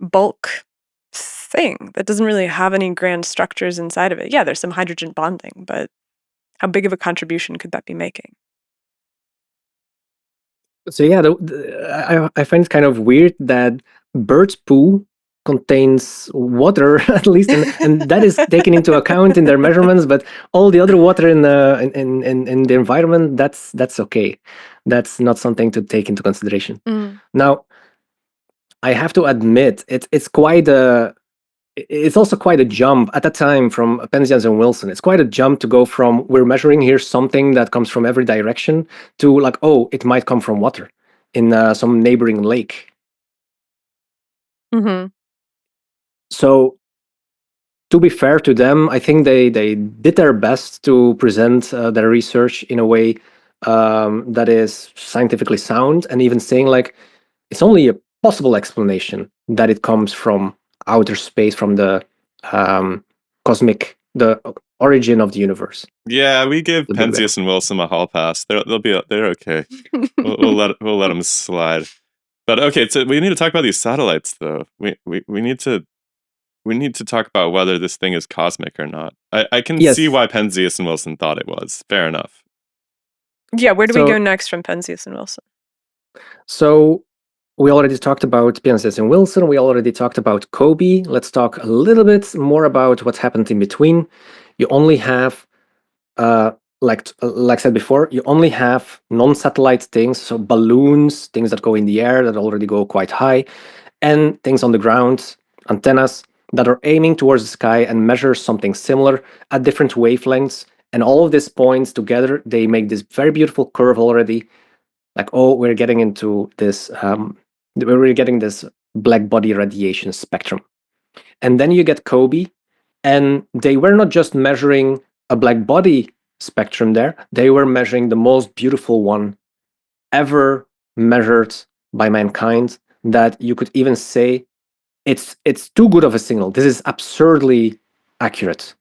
bulk thing that doesn't really have any grand structures inside of it. Yeah, there's some hydrogen bonding, but how big of a contribution could that be making? so yeah, I find it kind of weird that bird's poo contains water, at least, and that is taken into account in their measurements. But all the other water in the environment, that's okay. That's not something to take into consideration. Now, I have to admit, it's also quite a jump at that time from Penzias and Wilson. It's quite a jump to go from we're measuring here something that comes from every direction to like, oh, it might come from water in some neighboring lake. Mm-hmm. So to be fair to them, I think they did their best to present their research in a way that is scientifically sound, and even saying like it's only a possible explanation that it comes from outer space, from the the origin of the universe. Yeah, we give Penzias and Wilson a hall pass. They're okay. we'll let them slide. But okay, so we need to talk about these satellites, though. We need to talk about whether this thing is cosmic or not. I can see why Penzias and Wilson thought it was. Fair enough. Yeah, where do we go next from Penzias and Wilson? So we already talked about Penzias and Wilson. We already talked about COBE. Let's talk a little bit more about what happened in between. You only have, like I said before, you only have non-satellite things, so balloons, things that go in the air that already go quite high, and things on the ground, antennas that are aiming towards the sky and measure something similar at different wavelengths. And all of these points together, they make this very beautiful curve already. Like, oh, we're getting into this, we're getting this black body radiation spectrum. And then you get COBE, and they were not just measuring a black body spectrum there, they were measuring the most beautiful one ever measured by mankind, that you could even say it's too good of a signal. This is absurdly accurate.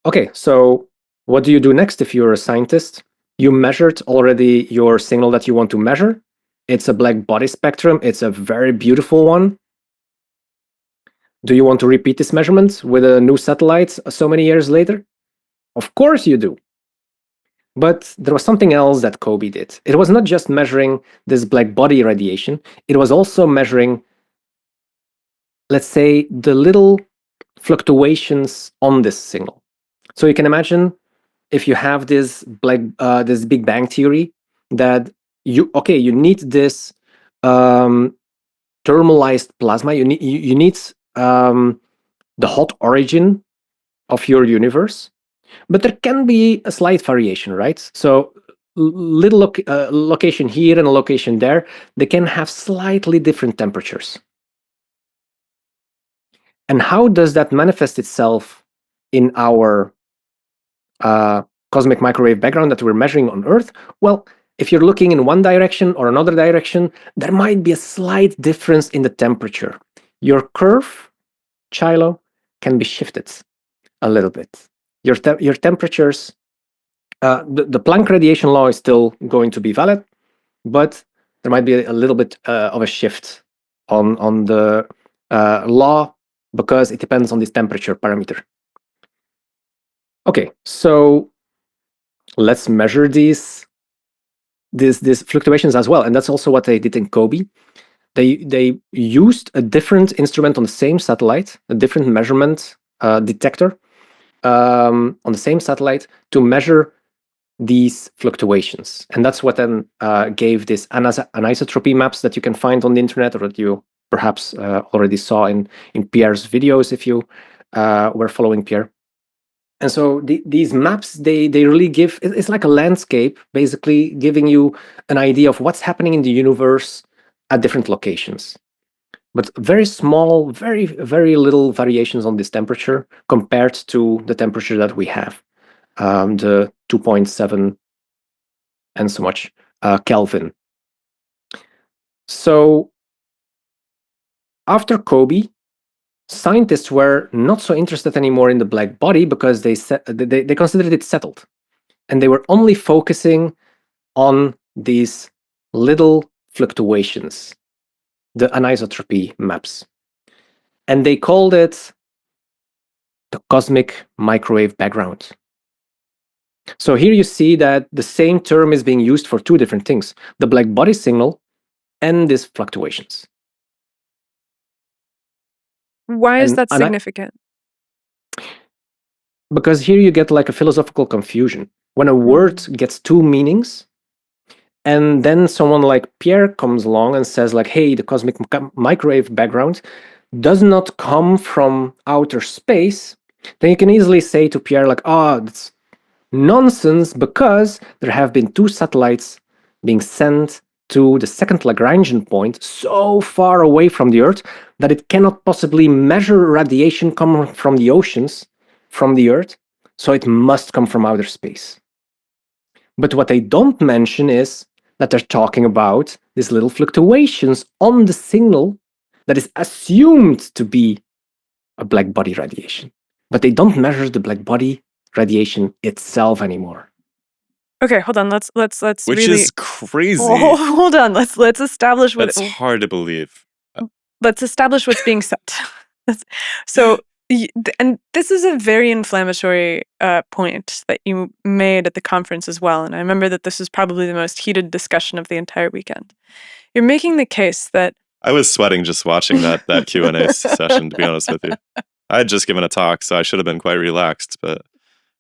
Okay, so what do you do next if you're a scientist? You measured already your signal that you want to measure. It's a black body spectrum. It's a very beautiful one. Do you want to repeat this measurement with a new satellite so many years later? Of course you do. But there was something else that COBE did. It was not just measuring this black body radiation, it was also measuring, let's say, the little fluctuations on this signal. So you can imagine if you have this Big Bang theory that you need this thermalized plasma. You need the hot origin of your universe, but there can be a slight variation, right? So little location here and a location there, they can have slightly different temperatures. And how does that manifest itself in our cosmic microwave background that we're measuring on Earth? Well, if you're looking in one direction or another direction, there might be a slight difference in the temperature. Your curve, Chilo, can be shifted a little bit. Your temperatures, the Planck radiation law is still going to be valid, but there might be a little bit of a shift on the law because it depends on this temperature parameter. Okay, so let's measure these fluctuations as well, and that's also what they did in COBE. They used a different instrument on the same satellite, a different measurement detector on the same satellite to measure these fluctuations, and that's what then gave this anisotropy maps that you can find on the internet, or that you perhaps already saw in Pierre's videos if you were following Pierre. And so these maps, they really give, it's like a landscape, basically giving you an idea of what's happening in the universe at different locations. But very small, very, very little variations on this temperature compared to the temperature that we have, the 2.7 and so much Kelvin. So after COBE, scientists were not so interested anymore in the black body because they considered it settled. And they were only focusing on these little fluctuations, the anisotropy maps. And they called it the cosmic microwave background. So here you see that the same term is being used for two different things, the black body signal and these fluctuations. Why is that significant? Because here you get like a philosophical confusion. When a word gets two meanings, and then someone like Pierre comes along and says like, hey, the cosmic microwave background does not come from outer space, then you can easily say to Pierre like, oh, that's nonsense, because there have been two satellites being sent to the second Lagrangian point so far away from the Earth that it cannot possibly measure radiation coming from the oceans, from the Earth, so it must come from outer space. But what they don't mention is that they're talking about these little fluctuations on the signal that is assumed to be a black body radiation. But they don't measure the black body radiation itself anymore. Okay, hold on. Let's Which really... is crazy. Oh, hold on. Let's establish what... It's hard to believe. Let's establish what's being said. So, and this is a very inflammatory point that you made at the conference as well. And I remember that this is probably the most heated discussion of the entire weekend. You're making the case that... I was sweating just watching that Q&A session, to be honest with you. I had just given a talk, so I should have been quite relaxed, but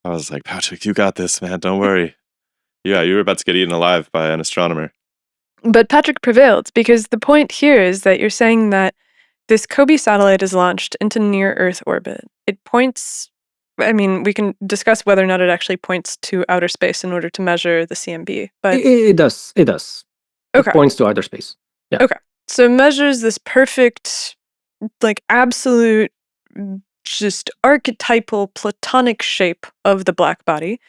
I was like, Patrick, you got this, man. Don't worry. Yeah, you were about to get eaten alive by an astronomer. But Patrick prevailed, because the point here is that you're saying that this COBE satellite is launched into near-Earth orbit. It points... I mean, we can discuss whether or not it actually points to outer space in order to measure the CMB, but... It does. Okay. It points to outer space. Yeah. Okay. So it measures this perfect, like, absolute, just archetypal platonic shape of the black body.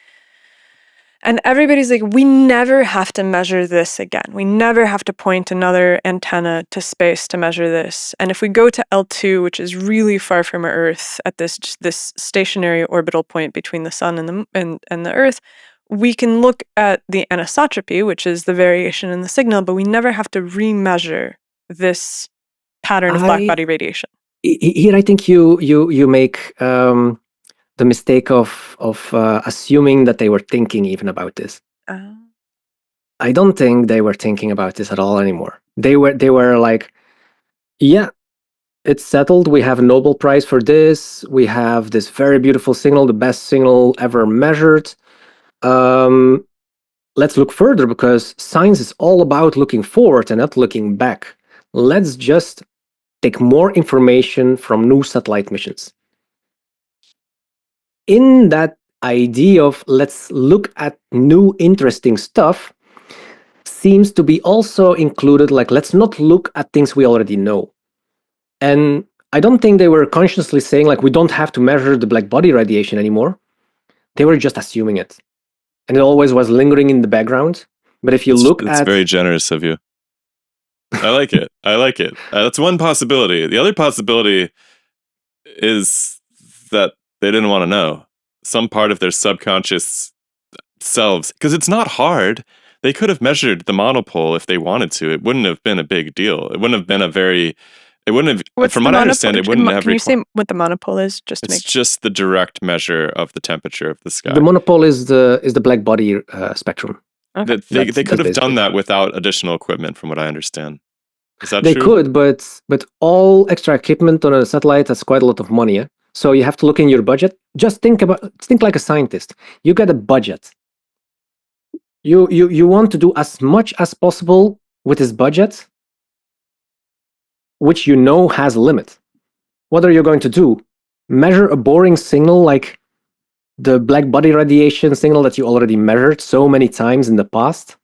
And everybody's like, we never have to measure this again. We never have to point another antenna to space to measure this. And if we go to L2, which is really far from our Earth at this stationary orbital point between the sun and the Earth, we can look at the anisotropy, which is the variation in the signal, but we never have to remeasure this pattern of black body radiation. here I think you make the mistake of assuming that they were thinking even about this. I don't think they were thinking about this at all anymore. They were like, yeah, it's settled. We have a Nobel Prize for this. We have this very beautiful signal, the best signal ever measured. Let's look further, because science is all about looking forward and not looking back. Let's just take more information from new satellite missions. In that idea of let's look at new interesting stuff, seems to be also included, like, let's not look at things we already know. And I don't think they were consciously saying, like, we don't have to measure the black body radiation anymore. They were just assuming it. And it always was lingering in the background. But if you look at... It's very generous of you. I like it. I like it. That's one possibility. The other possibility is that they didn't want to know. Some part of their subconscious selves, because it's not hard. They could have measured the monopole if they wanted to. It wouldn't have been a big deal. It wouldn't have been a very... It wouldn't have... From what I understand, it wouldn't have... Can you say what the monopole is? It's just the direct measure of the temperature of the sky. The monopole is the black body spectrum. Okay. They could have done that without additional equipment, from what I understand. Is that true? They could, but all extra equipment on a satellite has quite a lot of money. Yeah? So you have to look in your budget. Just think like a scientist. You get a budget. You want to do as much as possible with this budget, which you know has a limit. What are you going to do? Measure a boring signal like the black body radiation signal that you already measured so many times in the past?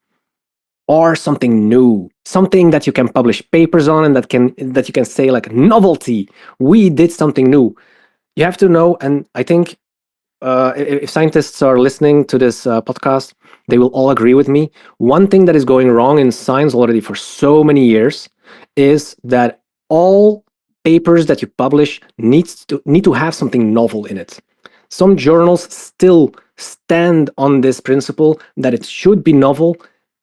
Or something new, something that you can publish papers on and that you can say, like, novelty, we did something new. You have to know, and I think if scientists are listening to this podcast, they will all agree with me. One thing that is going wrong in science already for so many years is that all papers that you publish need to have something novel in it. Some journals still stand on this principle that it should be novel.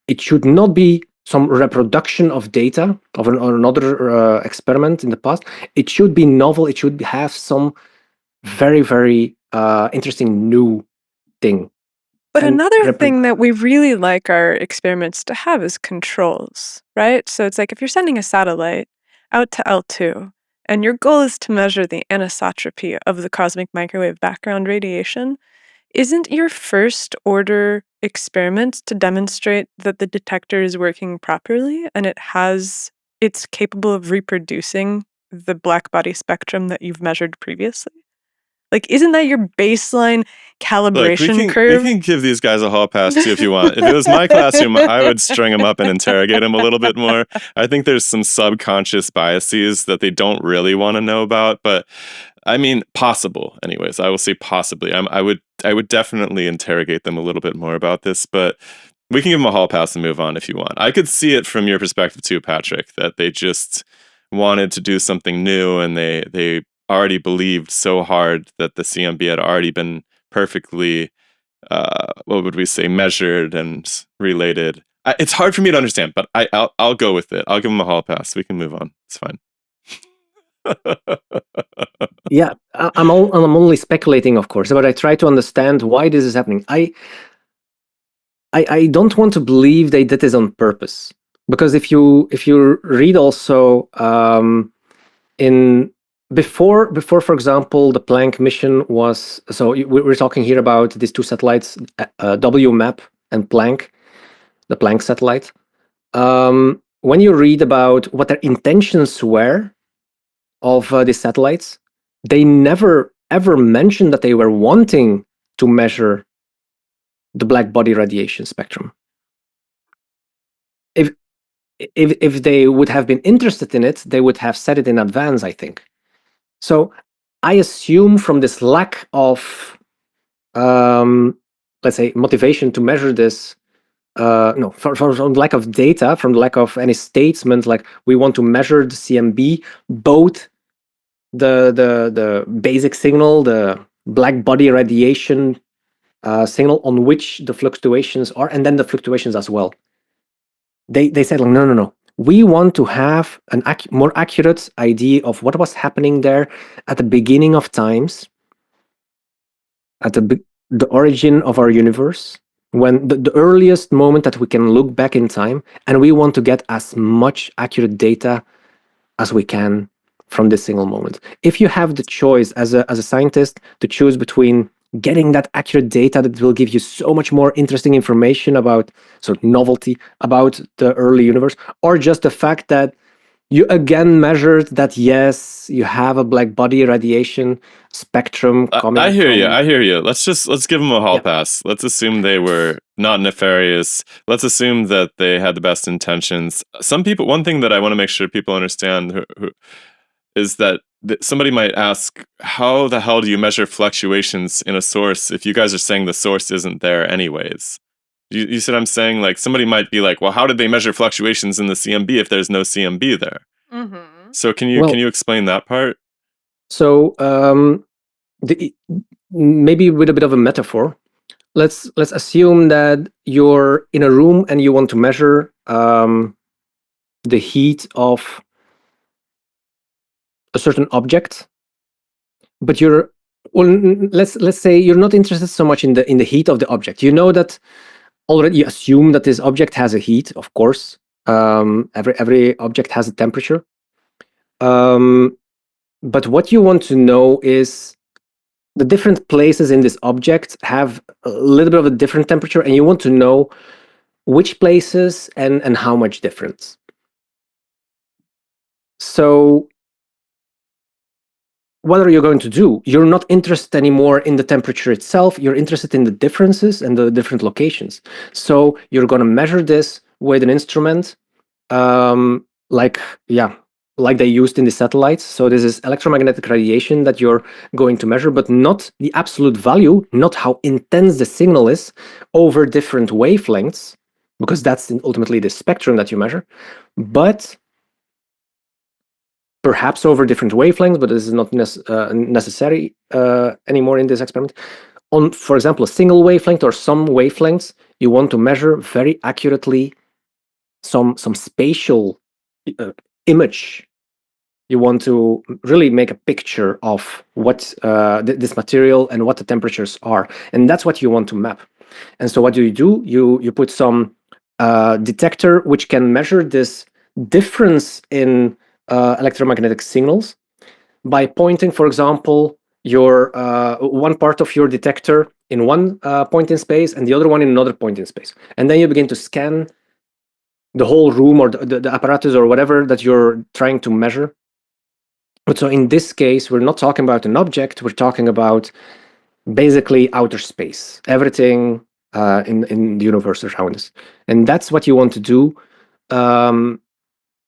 It should not be some reproduction of data of another experiment in the past. It should be novel. It should have some very, very interesting new thing. But another thing that we really like our experiments to have is controls, right? So it's like if you're sending a satellite out to L2 and your goal is to measure the anisotropy of the cosmic microwave background radiation, isn't your first order experiment to demonstrate that the detector is working properly and it's capable of reproducing the black body spectrum that you've measured previously? Like, isn't that your baseline calibration curve? We can give these guys a hall pass too if you want. If it was my classroom, I would string them up and interrogate them a little bit more. I think there's some subconscious biases that they don't really want to know about, but I mean, possible. Anyways, I will say possibly. I would definitely interrogate them a little bit more about this, but we can give them a hall pass and move on if you want. I could see it from your perspective too, Patrick, that they just wanted to do something new and they already believed so hard that the CMB had already been perfectly, what would we say, measured and related. It's hard for me to understand, but I'll go with it. I'll give them a hall pass. We can move on. It's fine. Yeah, I'm only speculating, of course, but I try to understand why this is happening. I don't want to believe they did this on purpose, because if you read also before, for example, the Planck mission was, so we're talking here about these two satellites, WMAP and Planck, the Planck satellite. When you read about what their intentions were of these satellites, they never ever mentioned that they were wanting to measure the black body radiation spectrum. If they would have been interested in it, they would have said it in advance, I think. So I assume from this lack of, let's say, motivation to measure this, from lack of data, from the lack of any statement, like we want to measure the CMB, both the basic signal, the black body radiation signal on which the fluctuations are, and then the fluctuations as well. They said, like, no. We want to have an more accurate idea of what was happening there at the beginning of times, at the origin of our universe, when the earliest moment that we can look back in time, and we want to get as much accurate data as we can from this single moment. If you have the choice as a scientist to choose between getting that accurate data that will give you so much more interesting information about sort of novelty about the early universe, or just the fact that you again measured that, yes, you have a black body radiation spectrum coming I hear from... you. I hear you. Let's give them a hall Yeah. pass. Let's assume they were not nefarious. Let's assume that they had the best intentions. Some people, one thing that I want to make sure people understand is that somebody might ask, how the hell do you measure fluctuations in a source if you guys are saying the source isn't there anyways? You see what I'm saying? Like, somebody might be like, well, how did they measure fluctuations in the CMB if there's no CMB there? Mm-hmm. So can you explain that part? So maybe with a bit of a metaphor, let's assume that you're in a room and you want to measure the heat of a certain object, but let's say you're not interested so much in the heat of the object. You know that already. You assume that this object has a heat, of course. Every object has a temperature. But what you want to know is the different places in this object have a little bit of a different temperature, and you want to know which places and how much difference. So what are you going to do? You're not interested anymore in the temperature itself. You're interested in the differences and the different locations. So you're going to measure this with an instrument, like they used in the satellites. So this is electromagnetic radiation that you're going to measure, but not the absolute value, not how intense the signal is over different wavelengths, because that's ultimately the spectrum that you measure, but perhaps over different wavelengths, but this is not necessary anymore in this experiment. On, for example, a single wavelength or some wavelengths, you want to measure very accurately some spatial image. You want to really make a picture of what this material and what the temperatures are, and that's what you want to map. And so what do? You put some detector which can measure this difference in electromagnetic signals by pointing, for example, your one part of your detector in one point in space and the other one in another point in space. And then you begin to scan the whole room or the apparatus or whatever that you're trying to measure. But so in this case, we're not talking about an object, we're talking about basically outer space, everything in the universe around us. And that's what you want to do.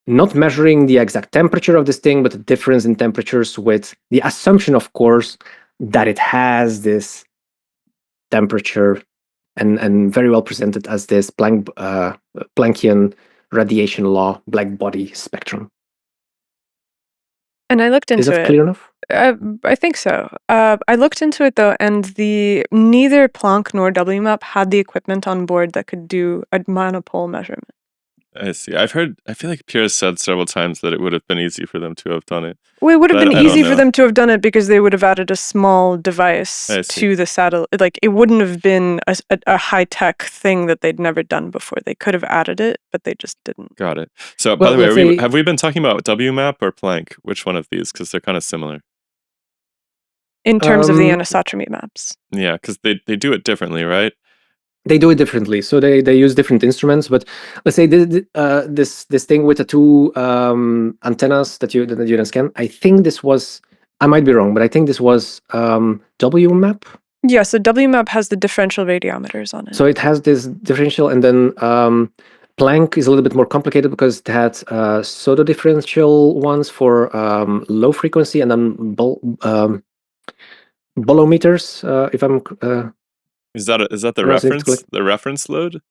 Not measuring the exact temperature of this thing, but the difference in temperatures, with the assumption, of course, that it has this temperature and very well presented as this Planckian radiation law black body spectrum. And I looked into it. Is that clear enough? I think so. I looked into it though, and neither Planck nor WMAP had the equipment on board that could do a monopole measurement. I see. I feel like Pierre said several times that it would have been easy for them to have done it. Well, it would have But been I don't easy for know. them to have done it because they would have added a small device I see. to the satellite. Like, it wouldn't have been a high-tech thing that they'd never done before. They could have added it, but they just didn't. Got it. So, by Well, the let's way, say- have we been talking about WMAP or Planck? Which one of these? Because they're kind of similar. In terms of the anisotromy maps. Yeah, because they do it differently, right? They do it differently. So they use different instruments. But let's say this thing with the two antennas that you can scan. I think this was, I might be wrong, but I think this was WMAP. Yeah, so WMAP has the differential radiometers on it. So it has this differential, and then Planck is a little bit more complicated because it had pseudo differential ones for low frequency, and then bolometers. If I'm Is that the pronouncing it reference? correctly. The reference load?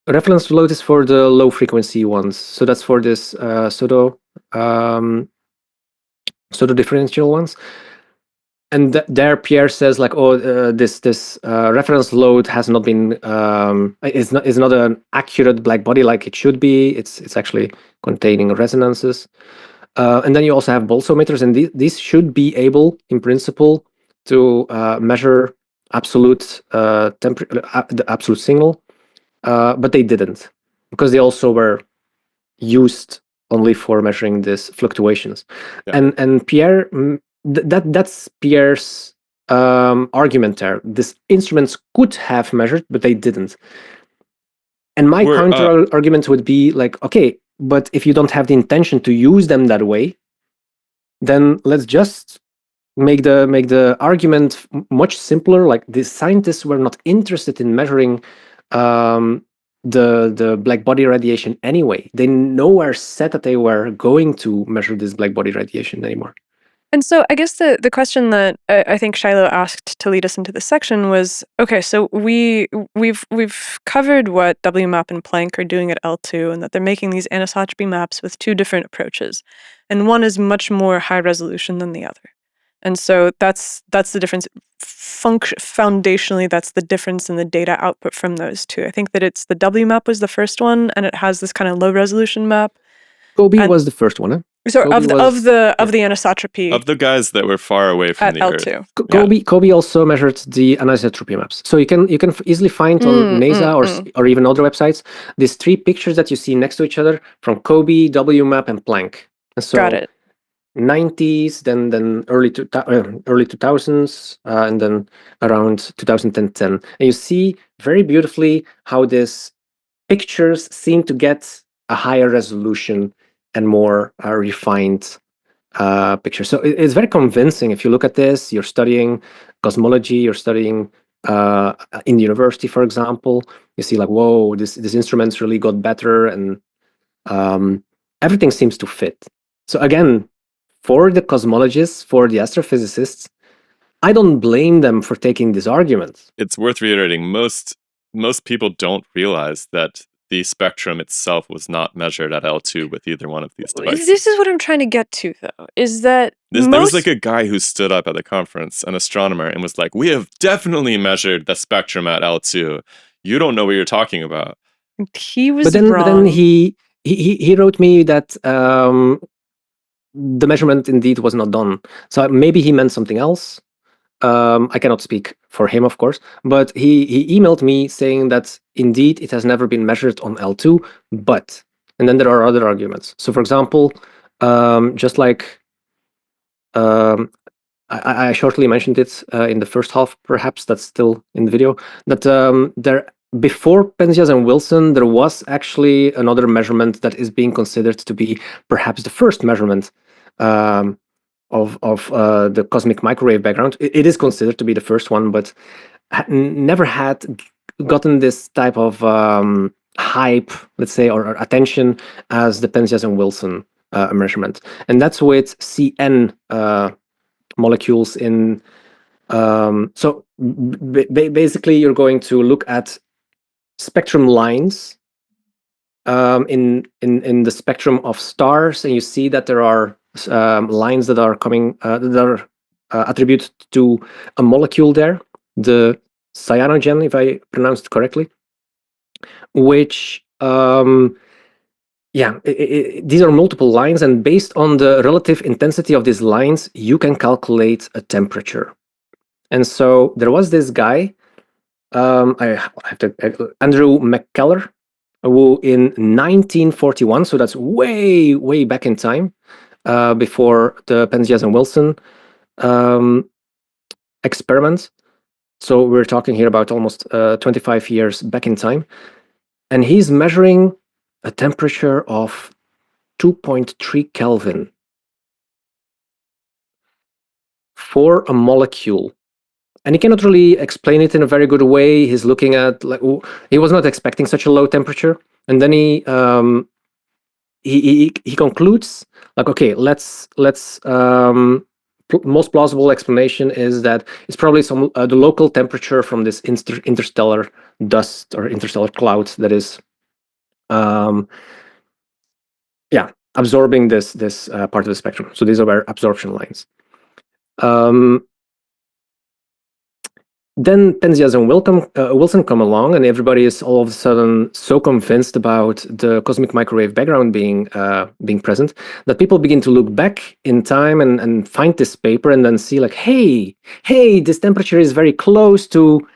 Reference load is for the low frequency ones. So that's for this pseudo differential ones. there Pierre says like, oh, this reference load has not been is not an accurate black body like it should be. It's actually containing resonances. And then you also have bolsometers, and these should be able, in principle, to measure absolute the absolute signal, but they didn't, because they also were used only for measuring these fluctuations. Yeah. And Pierre, that's Pierre's argument there. These instruments could have measured, but they didn't. And my counter argument would be like, okay, but if you don't have the intention to use them that way, then let's just make the argument much simpler. Like, the scientists were not interested in measuring the black body radiation anyway. They nowhere said that they were going to measure this black body radiation anymore. And so I guess the question that I think Shiloh asked to lead us into this section was, okay, so we've covered what WMAP and Planck are doing at L2, and that they're making these anisotropy maps with two different approaches, and one is much more high resolution than the other. And so that's the difference. Foundationally, that's the difference in the data output from those two. I think that it's the WMAP was the first one, and it has this kind of low resolution map. COBE was the first one, huh? So of the anisotropy of the guys that were far away from at the L2. Earth. COBE also measured the anisotropy maps. So you can easily find on NASA or even other websites these three pictures that you see next to each other from COBE, WMAP, and Planck. And so Got it. 90s, then early 2000s, and then around 2010. And you see very beautifully how these pictures seem to get a higher resolution and more refined picture. So it's very convincing. If you look at this, you're studying cosmology, you're studying in the university, for example, you see like, whoa, this instrument's really got better, and everything seems to fit. So again, for the cosmologists, for the astrophysicists, I don't blame them for taking these arguments. It's worth reiterating, most people don't realize that the spectrum itself was not measured at L2 with either one of these devices. This is what I'm trying to get to, though, is that there was like a guy who stood up at the conference, an astronomer, and was like, we have definitely measured the spectrum at L2. You don't know what you're talking about. He was wrong. But then he wrote me that the measurement indeed was not done. So maybe he meant something else. I cannot speak for him, of course, but he emailed me saying that indeed it has never been measured on L2, but, and then there are other arguments. So for example, just like I shortly mentioned it in the first half, perhaps that's still in the video, that there, before Penzias and Wilson, there was actually another measurement that is being considered to be perhaps the first measurement of the cosmic microwave background. It is considered to be the first one, but never had gotten this type of hype, let's say, or attention as the Penzias and Wilson measurement. And that's with CN molecules in. So basically, you're going to look at spectrum lines in the spectrum of stars, and you see that there are lines that are coming that are attributed to a molecule there, the cyanogen, if I pronounced it correctly, which these are multiple lines, and based on the relative intensity of these lines, you can calculate a temperature. And so there was this guy, I have to, Andrew McKellar, who in 1941, so that's way back in time, before the Penzias and Wilson experiment. So we're talking here about almost 25 years back in time. And he's measuring a temperature of 2.3 Kelvin for a molecule. And he cannot really explain it in a very good way. He's looking at, like, he was not expecting such a low temperature. And then he concludes, like, okay, let's most plausible explanation is that it's probably some the local temperature from this interstellar dust or interstellar cloud that is absorbing this part of the spectrum. So these are our absorption lines. Then Penzias and Wilson come along, and everybody is all of a sudden so convinced about the cosmic microwave background being present that people begin to look back in time and find this paper and then see like, hey, this temperature is very close to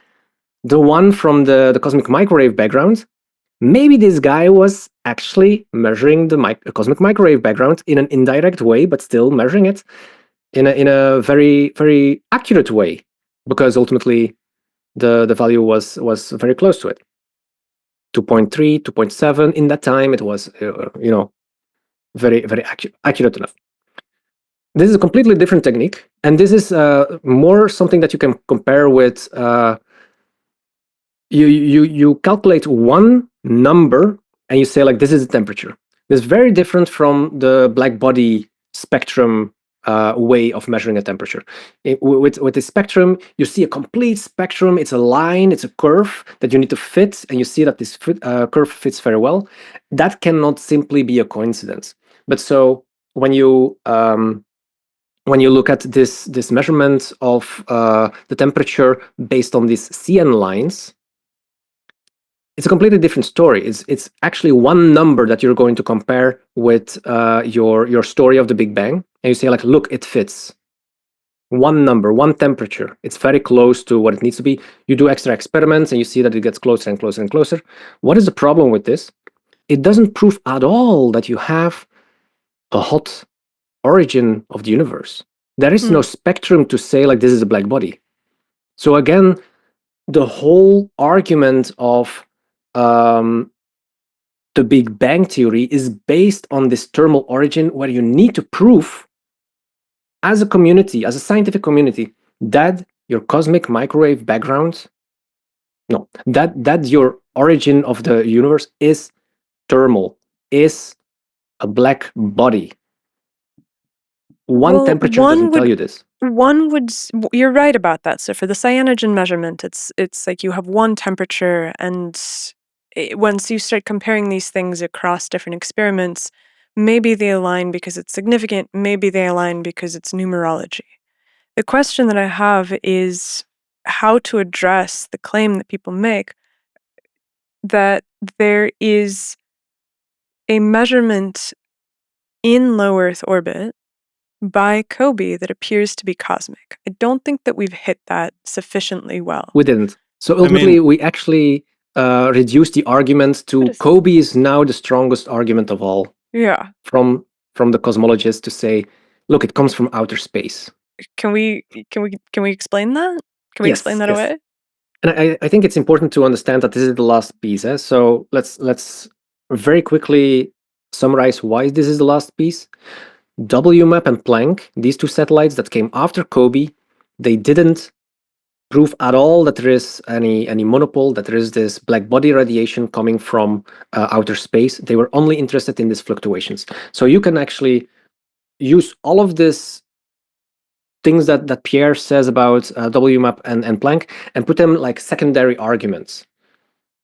the one from the cosmic microwave background. Maybe this guy was actually measuring the cosmic microwave background in an indirect way, but still measuring it in a very, very accurate way, because ultimately the value was very close to it. 2.3, 2.7. In that time, it was very, very accurate enough. This is a completely different technique, and this is more something that you can compare with. You calculate one number and you say like, this is the temperature. This is very different from the black body spectrum way of measuring a temperature. With the spectrum, you see a complete spectrum. It's a line, it's a curve that you need to fit, and you see that this curve fits very well. That cannot simply be a coincidence. But so when you look at this measurement of the temperature based on these CN lines, it's a completely different story. It's actually one number that you're going to compare with your story of the Big Bang, and you say like, look, it fits. One number, one temperature. It's very close to what it needs to be. You do extra experiments, and you see that it gets closer and closer and closer. What is the problem with this? It doesn't prove at all that you have a hot origin of the universe. There is no spectrum to say like, this is a black body. So again, the whole argument of the Big Bang theory is based on this thermal origin, where you need to prove as a community, as a scientific community, that your cosmic microwave background, that your origin of the universe is thermal, is a black body. One temperature doesn't tell you this. You're right about that. So for the cyanogen measurement, it's like you have one temperature, and once you start comparing these things across different experiments, maybe they align because it's significant, maybe they align because it's numerology. The question that I have is how to address the claim that people make that there is a measurement in low Earth orbit by COBE that appears to be cosmic. I don't think that we've hit that sufficiently well. We didn't. So ultimately, we actually reduced the argument to COBE is now the strongest argument of all. Yeah. From the cosmologists to say, look, it comes from outer space. Can we explain that? Can we explain that away? And I think it's important to understand that this is the last piece. So let's very quickly summarize why this is the last piece. WMAP and Planck, these two satellites that came after COBE, they didn't prove at all that there is any monopole, that there is this black body radiation coming from outer space. They were only interested in these fluctuations. So you can actually use all of these things that Pierre says about WMAP and Planck and put them like secondary arguments.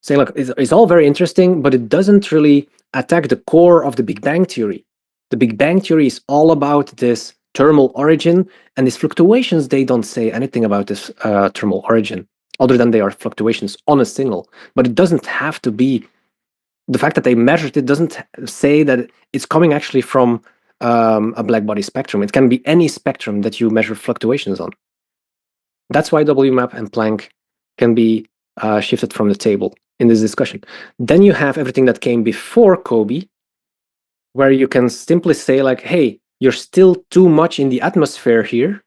Saying, look, it's all very interesting, but it doesn't really attack the core of the Big Bang theory. The Big Bang theory is all about this thermal origin, and these fluctuations, they don't say anything about this thermal origin, other than they are fluctuations on a signal. But it doesn't have to be, the fact that they measured it doesn't say that it's coming actually from a black body spectrum. It can be any spectrum that you measure fluctuations on. That's why WMAP and Planck can be shifted from the table in this discussion. Then you have everything that came before COBE, where you can simply say like, hey, you're still too much in the atmosphere here.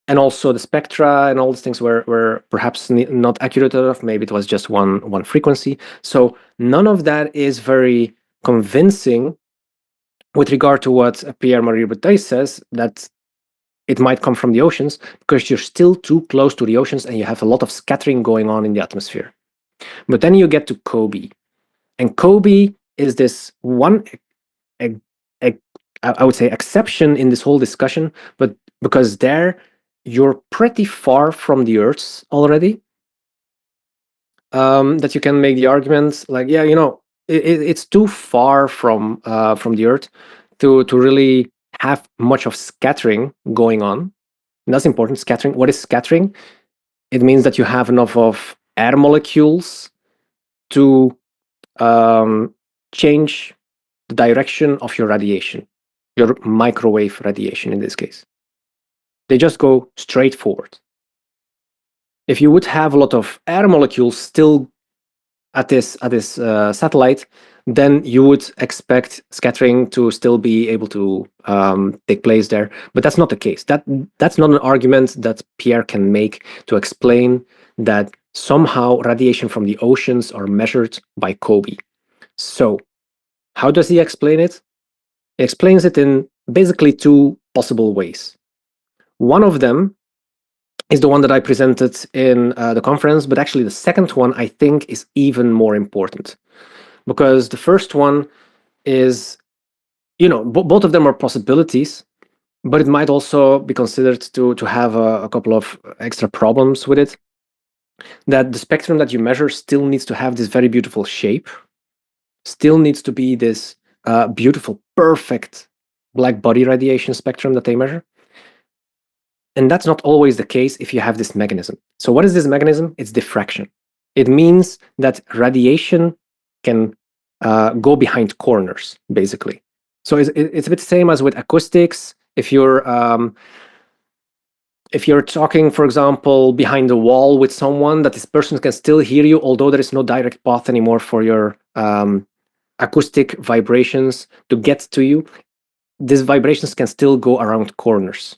And also the spectra and all these things were perhaps not accurate enough. Maybe it was just one frequency. So none of that is very convincing with regard to what Pierre-Marie Robitaille says, that it might come from the oceans, because you're still too close to the oceans and you have a lot of scattering going on in the atmosphere. But then you get to COBE. And COBE is this one, I would say, exception in this whole discussion, but because there you're pretty far from the Earth already, that you can make the argument like, yeah, it's too far from the Earth to really have much of scattering going on. And that's important. Scattering. What is scattering? It means that you have enough of air molecules to change the direction of your radiation, your microwave radiation in this case. They just go straight forward. If you would have a lot of air molecules still at this satellite, then you would expect scattering to still be able to take place there. But that's not the case. That's not an argument that Pierre can make to explain that somehow radiation from the oceans are measured by COBE. So how does he explain it? He explains it in basically two possible ways. One of them is the one that I presented in the conference, but actually the second one I think is even more important, because the first one is, both of them are possibilities, but it might also be considered to have a couple of extra problems with it. That the spectrum that you measure still needs to have this very beautiful shape, still needs to be this beautiful, perfect black body radiation spectrum that they measure. And that's not always the case if you have this mechanism. So what is this mechanism? It's diffraction. It means that radiation can go behind corners, basically. So it's a bit the same as with acoustics. If you're talking, for example, behind a wall with someone, that this person can still hear you, although there is no direct path anymore for your acoustic vibrations to get to you. These vibrations can still go around corners.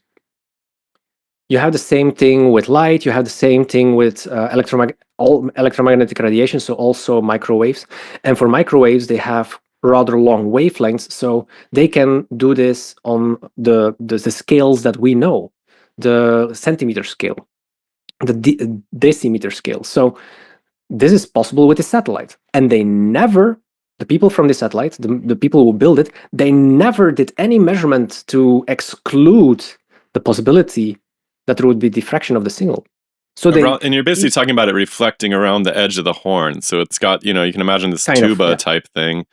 You have the same thing with light. You have the same thing with electromagnetic radiation, so also microwaves. And for microwaves, they have rather long wavelengths, so they can do this on the scales that we know, the centimeter scale, the decimeter scale. So this is possible with the satellite. And the people from the satellite, the people who build it, they never did any measurement to exclude the possibility that there would be diffraction of the signal. So and you're basically talking about it reflecting around the edge of the horn. So it's got, you can imagine this tuba type thing,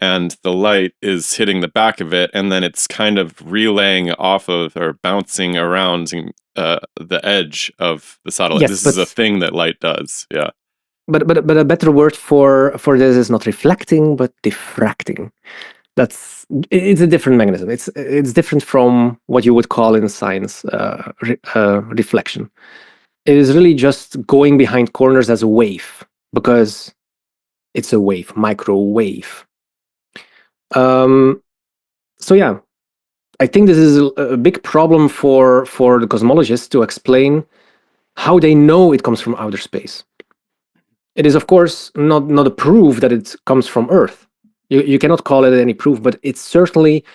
and the light is hitting the back of it, and then it's kind of relaying off of or bouncing around the edge of the satellite. Yes, this is a thing that light does. Yeah. But a better word for this is not reflecting, but diffracting. It's a different mechanism. It's different from what you would call in science reflection. It is really just going behind corners as a wave, because it's a wave, microwave. So yeah, I think this is a big problem for the cosmologists to explain how they know it comes from outer space. It is, of course, not a proof that it comes from Earth. You cannot call it any proof, but it's certainly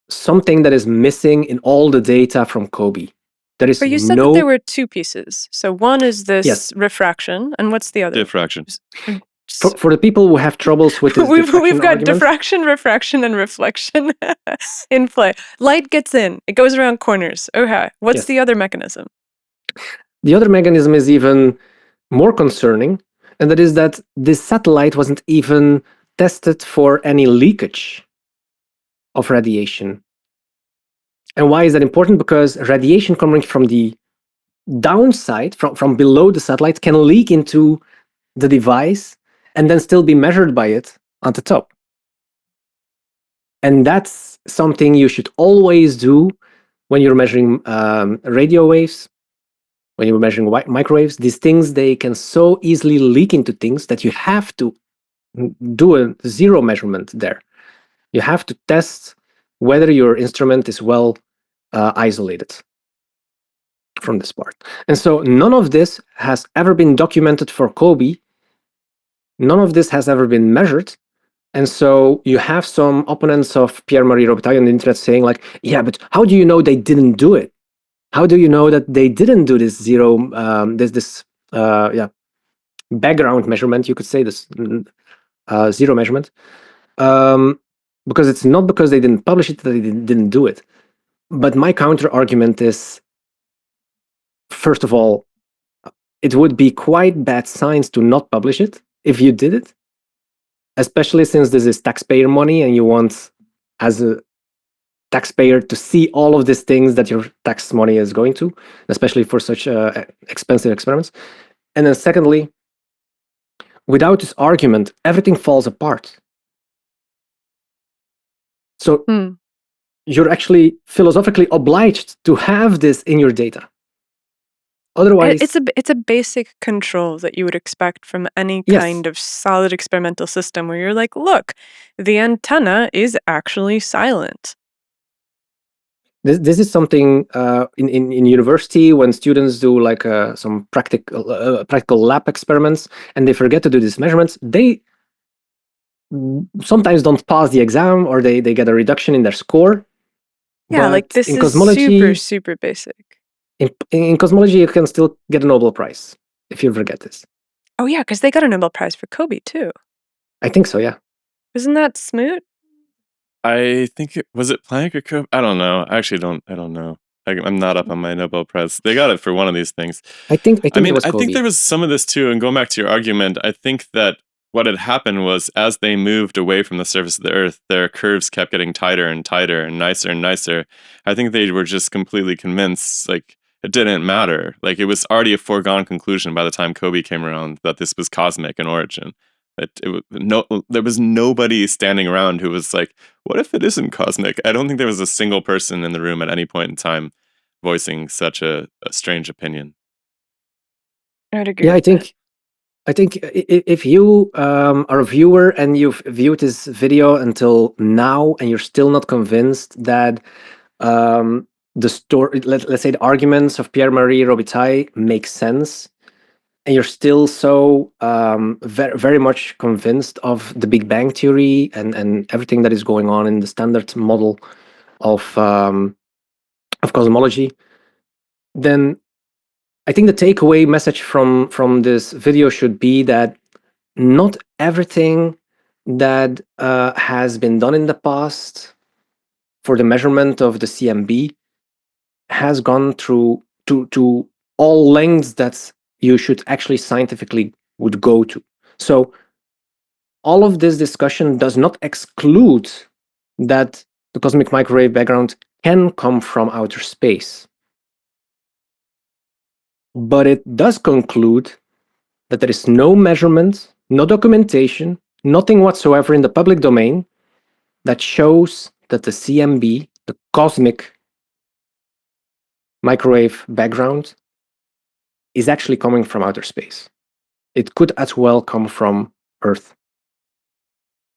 something that is missing in all the data from COBE. There is but you said that there were two pieces. So one is this refraction, and what's the other? Diffraction. For the people who have troubles with this we've got diffraction, refraction, and reflection in play. Light gets in, it goes around corners. Okay, what's the other mechanism? The other mechanism is even more concerning, and that is that this satellite wasn't even tested for any leakage of radiation. And why is that important? Because radiation coming from the downside, from below the satellite, can leak into the device and then still be measured by it on the top. And that's something you should always do when you're measuring radio waves, when you're measuring microwaves. These things, they can so easily leak into things that you have to do a zero measurement there. You have to test whether your instrument is well isolated from this part. And so none of this has ever been documented for COBE. None of this has ever been measured. And so you have some opponents of Pierre-Marie Robitaille on the internet saying like, yeah, but how do you know they didn't do it? How do you know that they didn't do this zero, background measurement, you could say, this zero measurement? Because it's not because they didn't publish it that they didn't do it. But my counter argument is, first of all, it would be quite bad science to not publish it if you did it, especially since this is taxpayer money and you want, as a taxpayer to see all of these things that your tax money is going to, especially for such expensive experiments. And then secondly, without this argument, everything falls apart. So you're actually philosophically obliged to have this in your data. Otherwise, it's a basic control that you would expect from any kind of solid experimental system where you're like, look, the antenna is actually silent. This is something in university when students do like some practical lab experiments and they forget to do these measurements, they sometimes don't pass the exam or they get a reduction in their score. Yeah, but like this in is cosmology, super basic. In cosmology, you can still get a Nobel Prize if you forget this. Oh yeah, because they got a Nobel Prize for COBE too. I think so, yeah. Isn't that Smoot? I think was it Planck or COBE? I don't know. I don't know. I'm not up on my Nobel Prize. They got it for one of these things. I think I mean, it was I think COBE. there was some of this too. And going back to your argument, I think that what had happened was as they moved away from the surface of the Earth, their curves kept getting tighter and tighter and nicer and nicer. I think they were just completely convinced, like, it didn't matter. Like, it was already a foregone conclusion by the time COBE came around that this was cosmic in origin. There was nobody standing around who was like, what if it isn't cosmic? I don't think there was a single person in the room at any point in time voicing such a strange opinion. I would agree. Yeah, I think if you are a viewer and you've viewed this video until now and you're still not convinced that the story, let's say the arguments of Pierre-Marie Robitaille make sense, and you're still so very, very much convinced of the Big Bang theory and everything that is going on in the standard model of cosmology, then I think the takeaway message from this video should be that not everything that has been done in the past for the measurement of the CMB has gone through to all lengths that you should actually scientifically would go to. So all of this discussion does not exclude that the cosmic microwave background can come from outer space. But it does conclude that there is no measurement, no documentation, nothing whatsoever in the public domain that shows that the CMB, the cosmic microwave background, is actually coming from outer space. It could as well come from Earth.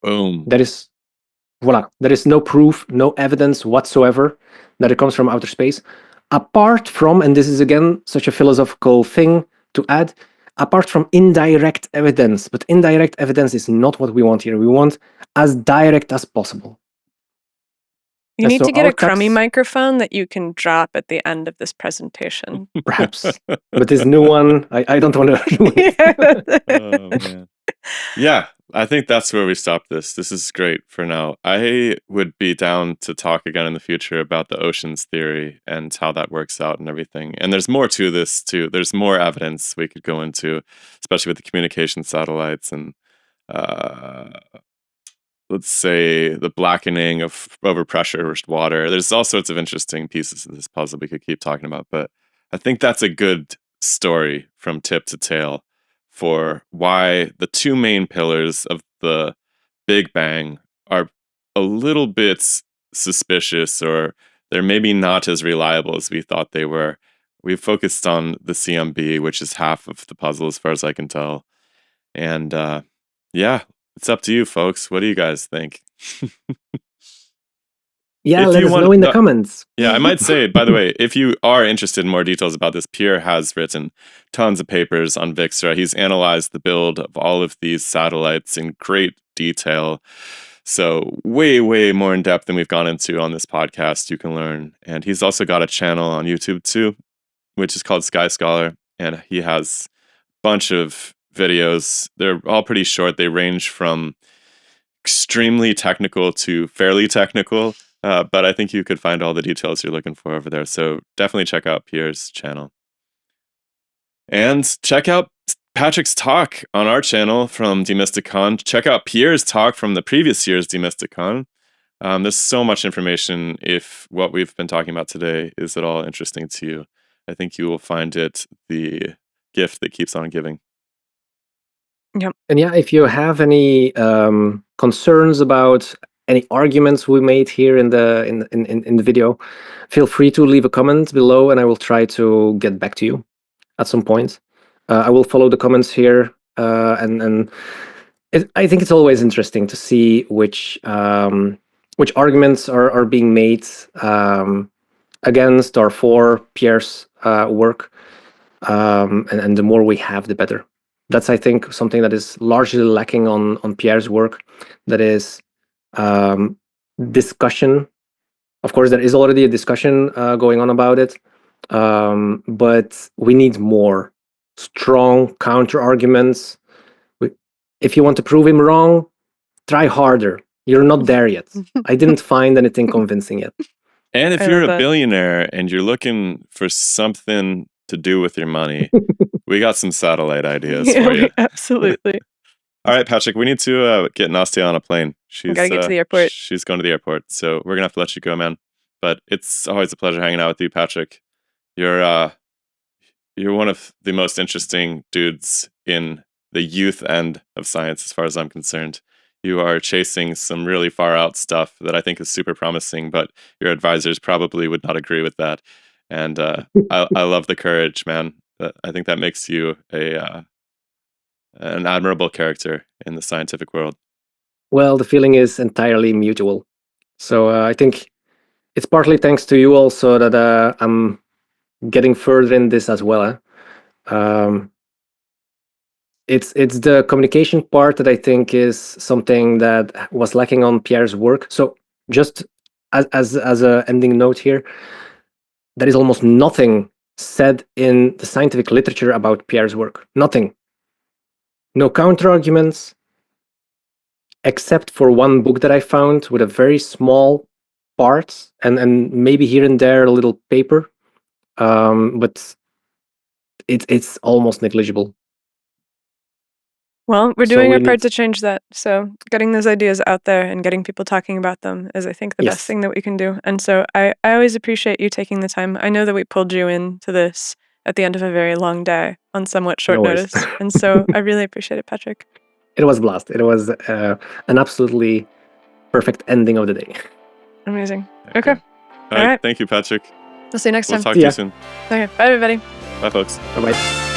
Boom. There is no proof, no evidence whatsoever that it comes from outer space, apart from, and this is again such a philosophical thing to add, apart from indirect evidence. But indirect evidence is not what we want here. We want as direct as possible. You need to get a crummy microphone that you can drop at the end of this presentation. Perhaps. But this new one, I don't want to ruin it. Oh, man. Yeah, I think that's where we stop this. This is great for now. I would be down to talk again in the future about the oceans theory and how that works out and everything. And there's more to this too. There's more evidence we could go into, especially with the communication satellites and let's say the blackening of overpressured water. There's all sorts of interesting pieces of this puzzle we could keep talking about, but I think that's a good story from tip to tail for why the two main pillars of the Big Bang are a little bit suspicious, or they're maybe not as reliable as we thought they were. We've focused on the CMB, which is half of the puzzle as far as I can tell. And yeah, it's up to you, folks. What do you guys think? Yeah, let us know in the comments. Yeah, I might say, by the way, if you are interested in more details about this, Pierre has written tons of papers on Vixra. He's analyzed the build of all of these satellites in great detail. So way, way more in depth than we've gone into on this podcast, you can learn. And he's also got a channel on YouTube too, which is called Sky Scholar. And he has a bunch of videos. They're all pretty short. They range from extremely technical to fairly technical. But I think you could find all the details you're looking for over there. So definitely check out Pierre's channel. And check out Patrick's talk on our channel from Demystifycon. Check out Pierre's talk from the previous year's Demystifycon. There's so much information. If what we've been talking about today is at all interesting to you, I think you will find it the gift that keeps on giving. Yep. And yeah, if you have any concerns about any arguments we made here in the video, feel free to leave a comment below, and I will try to get back to you at some point. I will follow the comments here, and I think it's always interesting to see which arguments are being made against or for Pierre's work, and the more we have, the better. That's, I think, something that is largely lacking on Pierre's work. That is discussion. Of course, there is already a discussion going on about it, but we need more strong counter arguments. If you want to prove him wrong, try harder. You're not there yet. I didn't find anything convincing yet. And if I you're love a that. billionaire and you're looking for something to do with your money, we got some satellite ideas for you. Absolutely. All right, Patrick, we need to get Nastia on a plane. She's Gotta get to the airport. She's going to the airport, so we're gonna have to let you go, man. But it's always a pleasure hanging out with you, Patrick. You're one of the most interesting dudes in the youth end of science, as far as I'm concerned. You are chasing some really far out stuff that I think is super promising, but your advisors probably would not agree with that. And I love the courage, man. I think that makes you an admirable character in the scientific world. Well, the feeling is entirely mutual. So I think it's partly thanks to you also that I'm getting further in this as well. It's the communication part that I think is something that was lacking on Pierre's work. So just as a ending note here, there is almost nothing said in the scientific literature about Pierre's work. Nothing. No counter arguments, except for one book that I found with a very small part and maybe here and there a little paper, but it's almost negligible. Well, we're So doing we our part need- to change that. So getting those ideas out there and getting people talking about them is, I think, the Yes. best thing that we can do. And so I always appreciate you taking the time. I know that we pulled you into this at the end of a very long day on somewhat short No worries. notice. And so I really appreciate it, Patrick. It was a blast. It was an absolutely perfect ending of the day. Amazing. Okay. All right. Thank you, Patrick. We'll see you next We'll time. talk See to ya. you soon. Okay. Bye, everybody. Bye, folks. Bye-bye.